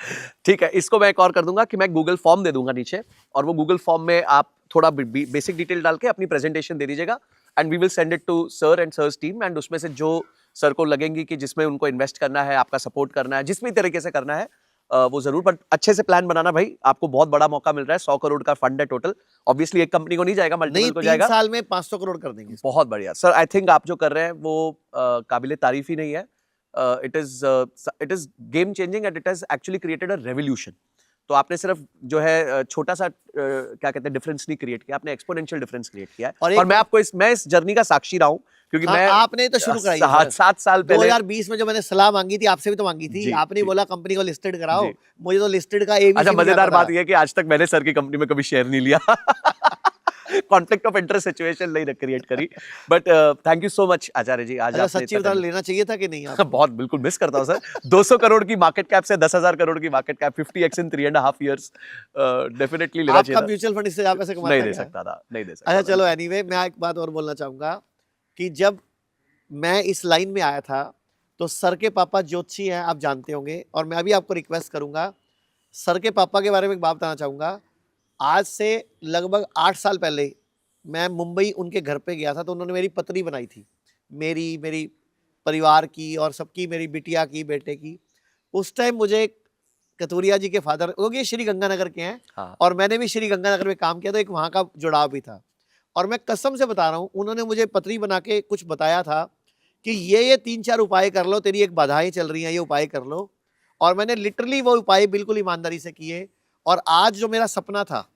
ठीक है, इसको मैं एक और कर दूंगा कि मैं गूगल फॉर्म दे दूंगा नीचे, और वो गूगल फॉर्म में आप थोड़ा बेसिक डिटेल डाल के अपनी प्रेजेंटेशन दे दीजिएगा, and we will send it to sir and sir's team, एंड उसमें से जो सर को लगेंगी कि जिसमें उनको इन्वेस्ट करना है, आपका सपोर्ट करना है, जिस भी तरीके से करना है वो जरूर, पर अच्छे से प्लान बनाना भाई, आपको बहुत बड़ा मौका मिल रहा है। 100 करोड़ का फंड है टोटल, ऑब्वियसली एक कंपनी को नहीं जाएगा, मल्टीपल को जाएगा। 3 साल में 500 करोड़ कर देंगे। बहुत बढ़िया सर, आई थिंक आप जो कर रहे हैं वो काबिले तारीफ ही नहीं है। It is game changing and it has actually created a revolution. तो आपने सिर्फ जो है छोटा सा क्या कहते हैं डिफरेंस नहीं क्रिएट किया, आपने एक्सपोनेंशियल डिफरेंस क्रिएट किया है। और मैं आपको मैं इस जर्नी का साक्षी रहा हूं, क्योंकि मैं आपने तो शुरू कराई 7 साल पहले 2020 में जो मैंने सलाह मांगी थी, आपसे भी तो मांगी थी, आपने बोला कंपनी को लिस्टेड कराओ, मुझे तो लिस्टेड का ABC। अच्छा, मजेदार बात यह है कि आज तक मैंने सर की कंपनी में कभी शेयर नहीं लिया। कॉन्फ्लिक्ट ऑफ इंटरेस्ट सिचुएशन नहीं क्रिएट करी, but thank you so much Acharya ji. आज अच्छा, आपने सच्ची इतना बता, लेना चाहिए था कि नहीं? आप बहुत बिल्कुल मिस करता हूँ सर। 200 करोड़ की मार्केट कैप से 10,000 करोड़ की मार्केट कैप, 50x इन 3.5 years, डेफिनेटली लेना चाहिए आपका था। म्यूचुअल फंड इससे ज्यादा पैसे कमाता नहीं है दे क्या? सकता था, नहीं दे सकता अच्छा था। चलो, एनीवे मैं एक बात और बोलना चाहूंगा कि जब मैं इस लाइन में आया था तो सर के पापा ज्योतिषी हैं, आप जानते होंगे, और मैं भी आपको रिक्वेस्ट करूंगा, सर के पापा के बारे में एक बात बताना चाहूंगा। आज से लगभग 8 साल पहले मैं मुंबई उनके घर पे गया था, तो उन्होंने मेरी पत्री बनाई थी, मेरी परिवार की और सबकी, मेरी बिटिया की, बेटे की। उस टाइम मुझे कतूरिया जी के फादर, क्योंकि ये श्री गंगानगर के हैं, हाँ। और मैंने भी श्री गंगानगर में काम किया, तो एक वहाँ का जुड़ाव भी था। और मैं कसम से बता रहा हूँ, उन्होंने मुझे पत्री बना के कुछ बताया था कि ये 3-4 उपाय कर लो, तेरी एक बाधाएं चल रही हैं, ये उपाय कर लो। और मैंने लिटरली वो उपाय बिल्कुल ईमानदारी से किए, और आज जो मेरा सपना था,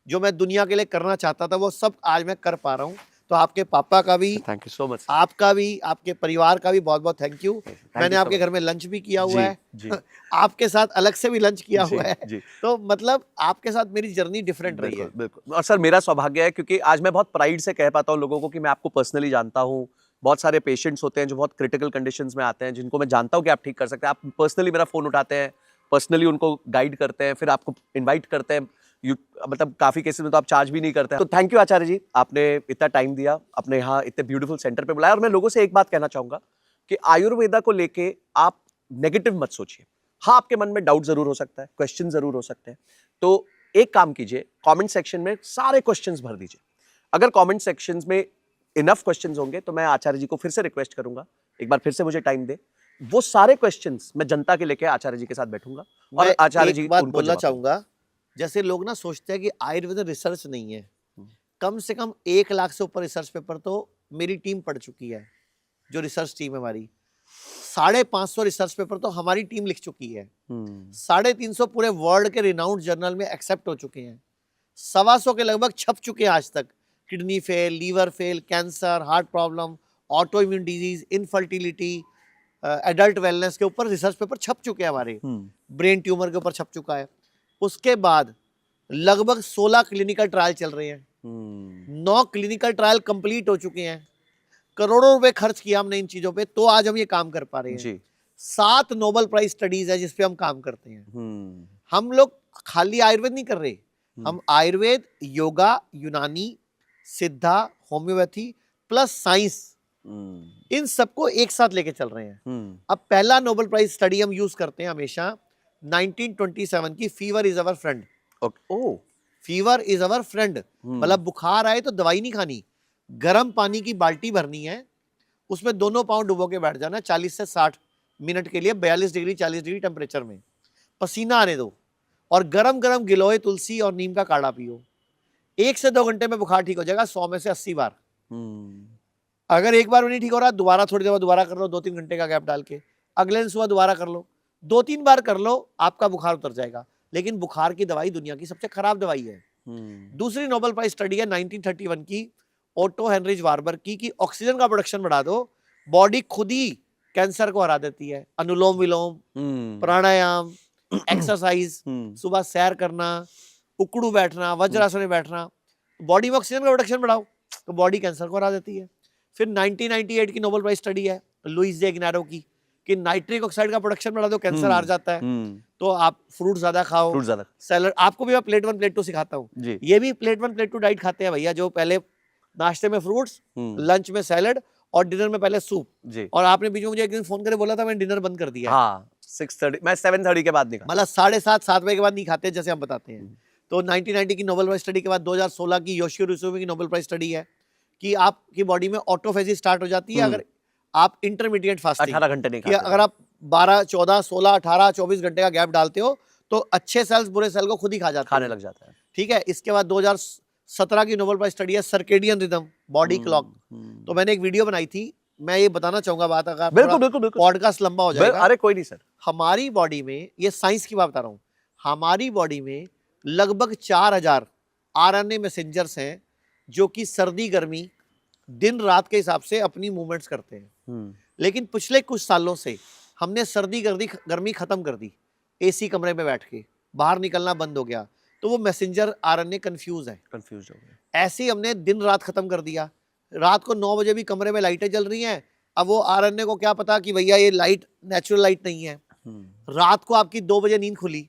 जो मैं दुनिया के लिए करना चाहता था, वो सब आज मैं कर पा रहा हूँ। तो आपके पापा का भी, थैंक यू सो मच। आपका भी, आपके परिवार का भी बहुत बहुत थैंक यू। मैंने you so आपके घर में लंच भी किया हुआ जी, है, जी। आपके साथ अलग से भी लंच किया जी, हुआ है, जी। तो मतलब आपके साथ मेरी जर्नी डिफरेंट रही है। बिल्कुल, बिल्कुल। और सर मेरा सौभाग्य है, क्योंकि आज मैं बहुत प्राइड से कह पाता हूँ लोगों को कि मैं आपको पर्सनली जानता हूँ। बहुत सारे पेशेंट्स होते हैं जो बहुत क्रिटिकल कंडीशंस में आते हैं, जिनको मैं जानता हूँ कि आप ठीक कर सकते हैं। आप पर्सनली मेरा फ़ोन उठाते हैं, पर्सनली उनको गाइड करते हैं, फिर आपको इनवाइट करते हैं। मतलब काफ़ी केसेस में तो आप चार्ज भी नहीं करते हैं। तो थैंक यू आचार्य जी, आपने इतना टाइम दिया, अपने यहाँ इतने ब्यूटीफुल सेंटर पे बुलाया। और मैं लोगों से एक बात कहना चाहूँगा कि आयुर्वेदा को लेके आप नेगेटिव मत सोचिए। हाँ, आपके मन में डाउट ज़रूर हो सकता है, क्वेश्चन ज़रूर हो सकते हैं। तो एक काम कीजिए, कमेंट सेक्शन में सारे क्वेश्चंस भर दीजिए। अगर कमेंट सेक्शंस में इनफ क्वेश्चंस होंगे तो मैं आचार्य जी को फिर से रिक्वेस्ट करूंगा, एक बार फिर से मुझे टाइम दे। वो सारे क्वेश्चंस मैं जनता के लेके आचार्य जी के साथ बैठूंगा और मैं आचार्य जी एक बात उनको बोलना जवाब देंगे। चाहूंगा, जैसे लोग ना सोचते हैं कि आयुर्वेद रिसर्च नहीं है, कम से कम 1 लाख से ऊपर रिसर्च पेपर तो मेरी टीम पढ़ चुकी है, जो रिसर्च टीम है हमारी। 550 रिसर्च पेपर तो हमारी टीम लिख चुकी है। 350 पूरे वर्ल्ड के रिनाउंड जर्नल में एक्सेप्ट हो चुके हैं। 125 के लगभग छप चुके हैं आज तक। Kidney fail, liver fail, cancer, heart problem, auto immune disease, infertility, adult wellness के ऊपर रिसर्च पेपर छप चुके हैं हमारे। ब्रेन ट्यूमर के ऊपर छप चुका है। उसके बाद लगभग 16 क्लिनिकल ट्रायल चल रहे हैं। 9 क्लिनिकल ट्रायल कंप्लीट हो चुके हैं। करोड़ों रुपए खर्च किया हमने इन चीजों पे, तो आज हम ये काम कर पा रहे हैं। जी। 7 नोबेल प्राइज स्टडीज है जिसपे हम काम करते हैं। हम लोग खाली आयुर्वेद नहीं कर रहे, हम आयुर्वेद, योगा, यूनानी, सिद्धा, होम्योपैथी प्लस साइंस, इन सबको एक साथ लेके चल रहे हैं। अब पहला नोबेल प्राइज स्टडी हम यूज करते हैं हमेशा 1927 की, fever is our friend. Oh, fever is our friend, मतलब बुखार आए तो दवाई नहीं खानी, गर्म पानी की बाल्टी भरनी है, उसमें दोनों पाँव डुबो के बैठ जाना 40 से 60 मिनट के लिए, 42 डिग्री 40 डिग्री टेम्परेचर में, पसीना आने दो, और गरम गरम गिलोय तुलसी और नीम का काढ़ा पियो। 1 से 2 घंटे में बुखार ठीक हो जाएगा, 100 में से 80 बार। अगर एक बार में नहीं ठीक हो रहा, दोबारा थोड़ी देर बाद दोबारा कर लो, 2-3 घंटे का गैप डाल के, अगले दिन सुबह दोबारा कर लो, 2-3 बार कर लो, आपका बुखार उतर जाएगा। लेकिन बुखार की दवाई दुनिया की सबसे खराब दवाई है। दूसरी नोबेल प्राइज स्टडी है 1931 की, ओटो हेनरिच वार्बर की, कि ऑक्सीजन का प्रोडक्शन बढ़ा दो, बॉडी खुद ही कैंसर को हरा देती है। अनुलोम विलोम, प्राणायाम, एक्सरसाइज, सुबह सैर करना, उकड़ू बैठना, वज्रासन में बैठना, बॉडी में ऑक्सीजन का प्रोडक्शन बढ़ाओ तो बॉडी कैंसर को हरा देती है। फिर 1998 की नोबेल प्राइज स्टडी है लुइस जे इग्नारो की, कि नाइट्रिक ऑक्साइड का प्रोडक्शन बढ़ा दो, कैंसर हार जाता है। तो आप फ्रूट ज्यादा खाओ, फ्रूट ज्यादा, सैलड, आपको भी मैं प्लेट 1 प्लेट 2 सिखाता हूँ। ये भी प्लेट 1 प्लेट 2 डाइट खाते हैं भैया, जो पहले नाश्ते में फ्रूट्स, लंच में सैलड और डिनर में पहले सूप जी। और आपने बीच में मुझे एक दिन फोन करके बोला था मैंने डिनर बंद कर दिया। हाँ, 6:30, मैं 7:30 के बाद नहीं खाता। मतलब 7:30-7 बजे के बाद नहीं खाते, जैसे हम बताते हैं। तो 1990 की नोबेल प्राइज स्टडी के बाद 2016 की योशिरो इसुमी की नोबेल प्राइज स्टडी है कि आपकी बॉडी में ऑटोफेजी स्टार्ट हो जाती है अगर आप इंटरमीडिएट फास्टिंग 18 घंटे नहीं कि खाते। अगर आप 12, 14, 16, 18, 24 घंटे का गैप डालते हो तो अच्छे सेल्स बुरे सेल को खुद ही खा जाते खाने हैं। लग जाता है। ठीक है। इसके बाद 2017 की नोबेल प्राइज स्टडी है सर्केडियन रिदम, बॉडी क्लॉक। तो मैंने एक वीडियो बनाई थी, मैं ये बताना चाहूंगा बात, अगर बिल्कुल बिल्कुल बिल्कुल, पॉडकास्ट लंबा हो जाएगा। अरे कोई नहीं सर। हमारी बॉडी में, ये साइंस की बात बता रहा हूँ, हमारी बॉडी में लगभग 4000 आरएनए मैसेंजर्स हैं जो कि सर्दी गर्मी दिन रात के हिसाब से अपनी मूवमेंट्स करते हैं। लेकिन पिछले कुछ सालों से हमने सर्दी गर्मी खत्म कर दी। एसी कमरे में बैठ के बाहर निकलना बंद हो गया। तो वो मैसेंजर आरएनए कंफ्यूज है। कंफ्यूज हो गए। ऐसे ही हमने दिन रात खत्म कर दिया। रात को 9 बजे भी कमरे में लाइटें जल रही हैं, अब वो आरएनए को क्या पता कि भैया ये लाइट नेचुरल लाइट नहीं है। रात को आपकी 2 बजे नींद खुली,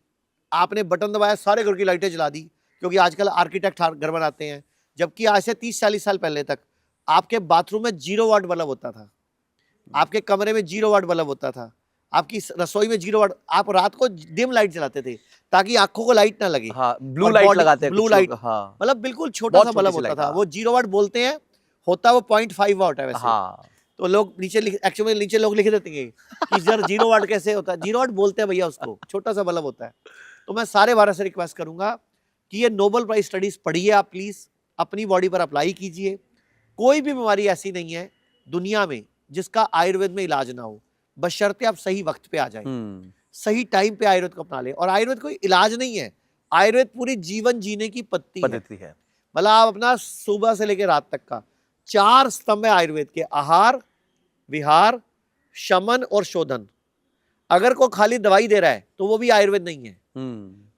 आपने बटन दबाया, सारे घर की लाइटें जला दी, क्योंकि आजकल आर्किटेक्ट घर बनाते हैं, जबकि आज से 30-40 साल पहले तक आपके बाथरूम में 0 वाट बल्ब होता था, आपके कमरे में 0 वाट बल्ब होता था, आपकी रसोई में 0 वाट। आप रात को डिम लाइट जलाते थे ताकि आंखों को लाइट ना लगे। हाँ, ब्लू लाइट लगाते हैं, ब्लू कुछ लाइट, लोग, हाँ, मतलब बिल्कुल छोटा सा बहुत बल्ब छोटी सी होता लाइट, था। हाँ। वो 0 वाट बोलते हैं, होता वो 0.5 वाट है वैसे। हाँ, तो लोग नीचे एक्चुअली नीचे लोग लिख देते हैं कि सर 0 वाट कैसे होता है। 0 वाट बोलते हैं भैया उसको, छोटा सा बल्ब होता है। तो मैं सारे भारत से रिक्वेस्ट करूंगा कि ये नोबेल प्राइज स्टडीज पढ़िए आप प्लीज, अपनी बॉडी पर अप्लाई कीजिए। कोई भी बीमारी ऐसी नहीं है दुनिया में जिसका आयुर्वेद में इलाज ना हो, बशर्ते आप सही वक्त पे आ जाए, सही टाइम पे आयुर्वेद को अपना ले। और आयुर्वेद कोई इलाज नहीं है, आयुर्वेद पूरी जीवन जीने की पद्धति है। मतलब आप अपना सुबह से लेकर रात तक का 4 स्तंभ है आयुर्वेद के, आहार, विहार, शमन और शोधन। अगर कोई खाली दवाई दे रहा है तो वो भी आयुर्वेद नहीं है।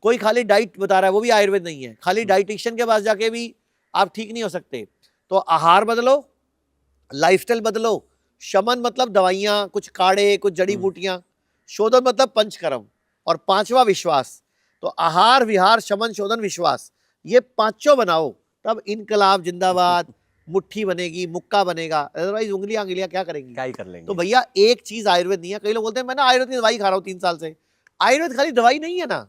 कोई खाली डाइट बता रहा है वो भी आयुर्वेद नहीं है। खाली डाइटिशियन के पास जाके भी आप ठीक नहीं हो सकते। तो आहार बदलो, लाइफस्टाइल बदलो, शमन मतलब दवाइयां, कुछ काढ़े, कुछ जड़ी बूटियां, शोधन मतलब पंचकर्म, और 5वां विश्वास। तो आहार, विहार, शमन, शोधन, विश्वास, ये 5 बनाओ, तब इनकलाब जिंदाबाद, मुट्ठी बनेगी, मुक्का बनेगा। अदरवाइज उंगलियां क्या करेंगी, क्या ही कर लेंगे। तो भैया एक चीज आयुर्वेद नहीं है। कई लोग बोलते हैं मैं ना आयुर्वेद की दवाई खा रहा हूँ 3 साल से। आयुर्वेद खाली दवाई नहीं है ना।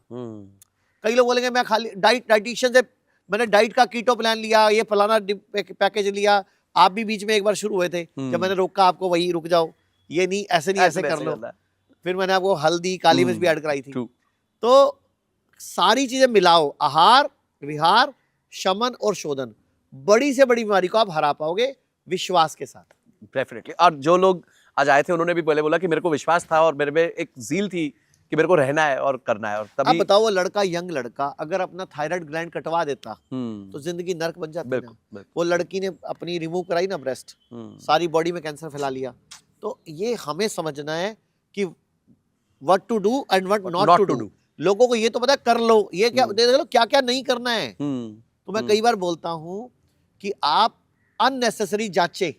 कई लोग बोलेंगे मैं खाली डाइटिशियन से मैंने डाइट का कीटो प्लान लिया, ये फलाना पैकेज लिया। आप भी बीच में एक बार शुरू हुए थे, जब मैंने रोका आपको, वही रुक जाओ, ये नहीं ऐसे नहीं, ऐसे कर लो। फिर मैंने आपको हल्दी, काली मिर्च भी ऐड कराई थी। तो सारी चीजें मिलाओ, आहार, विहार, शमन और शोधन, बड़ी से बड़ी बीमारी को आप हरा पाओगे विश्वास के साथ। डेफिनेटली। और जो लोग आज आए थे उन्होंने भी पहले बोला कि मेरे को विश्वास था और मेरे में एक ज़ील थी कि मेरे को रहना है और करना है। और तभी आप बताओ, वो लड़का, यंग लड़का अगर अपना थायराइड ग्लैंड कटवा देता तो जिंदगी नर्क बन जाती ना। वो लड़की ने अपनी रिमूव कराई ना ब्रेस्ट, सारी बॉडी में कैंसर फैला लिया। तो ये हमें समझना है कि what to do and what not to do. लोगों को ये तो पता है, कर लो, ये क्या देख लो, क्या क्या नहीं करना है। तो मैं कई बार बोलता हूं कि आप अननेसेसरी जांचें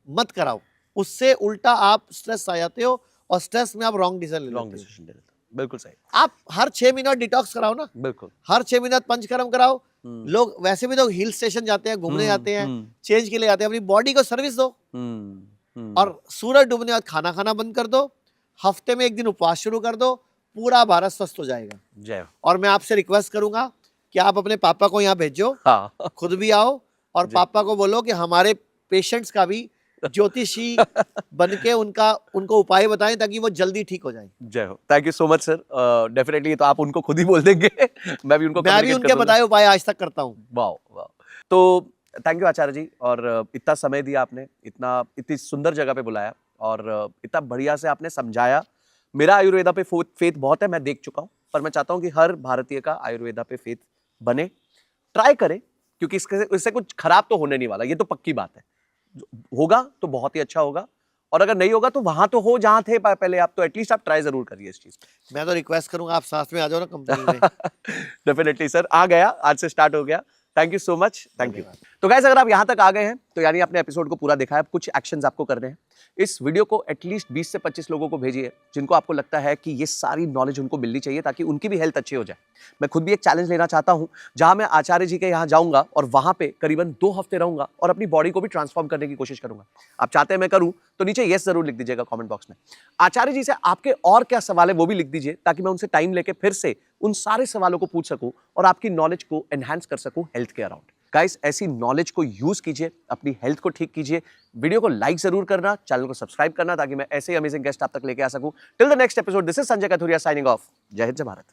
मत कराओ, उससे उल्टा आप स्ट्रेस आ जाते हो, और स्ट्रेस में आप रॉन्ग डिसीजन ले लेते हो। बिल्कुल सही। आप हर 6 मिनट डिटॉक्स कराओ ना, बिल्कुल, हर 6 मिनट पंचकर्म कराओ। लोग वैसे भी तो हिल स्टेशन जाते हैं, घूमने जाते हैं, चेंज के लिए जाते हैं, अपनी बॉडी को सर्विस दो। और सूरज डूबने के बाद खाना खाना बंद कर दो, हफ्ते में 1 दिन उपवास शुरू कर दो, पूरा भारत स्वस्थ हो जाएगा। जय। और मैं आपसे रिक्वेस्ट करूंगा कि आप अपने पापा को यहाँ भेजो, हाँ। खुद भी आओ, और पापा को बोलो कि हमारे पेशेंट्स का भी ज्योतिषी बनके उनको उपाय बताएं ताकि वो जल्दी ठीक हो जाए। जय हो। Thank you so much sir. Definitely तो आप उनको खुद ही बोल देंगे। मैं भी उनके बताए उपाय आज तक करता हूँ। वाह वाह। तो थैंक यू आचार्य जी, और इतना समय दिया आपने, इतनी सुंदर जगह पे बुलाया, और इतना बढ़िया से आपने समझाया। मेरा आयुर्वेदा पे फेथ बहुत है, मैं देख चुका हूँ, पर मैं चाहता हूँ कि हर भारतीय का आयुर्वेदा पे फेथ बने, ट्राई करे, क्योंकि इससे कुछ खराब तो होने नहीं वाला, ये तो पक्की बात है। होगा तो बहुत ही अच्छा होगा, और अगर नहीं होगा तो वहां तो हो जहां थे पहले आप, तो एटलीस्ट आप ट्राई जरूर करिए इस चीज पे। मैं तो रिक्वेस्ट करूंगा आप साथ में आ जाओ ना कंपनी में। डेफिनेटली सर, आ गया, आज से स्टार्ट हो गया। Thank you so much, thank you. तो गाइस, अगर आप यहाँ तक आ गए हैं तो यानी आपने एपिसोड को पूरा देखा है। अब कुछ एक्शंस आपको करने हैं। इस वीडियो को एटलीस्ट 20 से 25 लोगों को भेजिए जिनको आपको लगता है कि ये सारी नॉलेज उनको मिलनी चाहिए, ताकि उनकी भी हेल्थ अच्छी हो जाए। मैं खुद भी एक चैलेंज लेना चाहता हूँ, जहां मैं आचार्य जी के यहाँ जाऊंगा और वहां पे करीबन 2 हफ्ते रहूंगा और अपनी बॉडी को भी ट्रांसफॉर्म करने की कोशिश करूंगा। आप चाहते हैं मैं करूं तो नीचे यस जरूर लिख दीजिएगा कमेंट बॉक्स में। आचार्य जी से आपके और क्या सवाल है वो भी लिख दीजिए, ताकि मैं उनसे टाइम लेके फिर से उन सारे सवालों को पूछ सकूं और आपकी नॉलेज को एनहांस कर सकूं हेल्थ के अराउंड। गाइस, ऐसी नॉलेज को यूज कीजिए, अपनी हेल्थ को ठीक कीजिए। वीडियो को लाइक जरूर करना, चैनल को सब्सक्राइब करना, ताकि मैं ऐसे ही अमेजिंग गेस्ट आप तक लेके आ सकूं। Till the next episode, this is Sanjay Kathuria signing off. जय हिंद, जय भारत।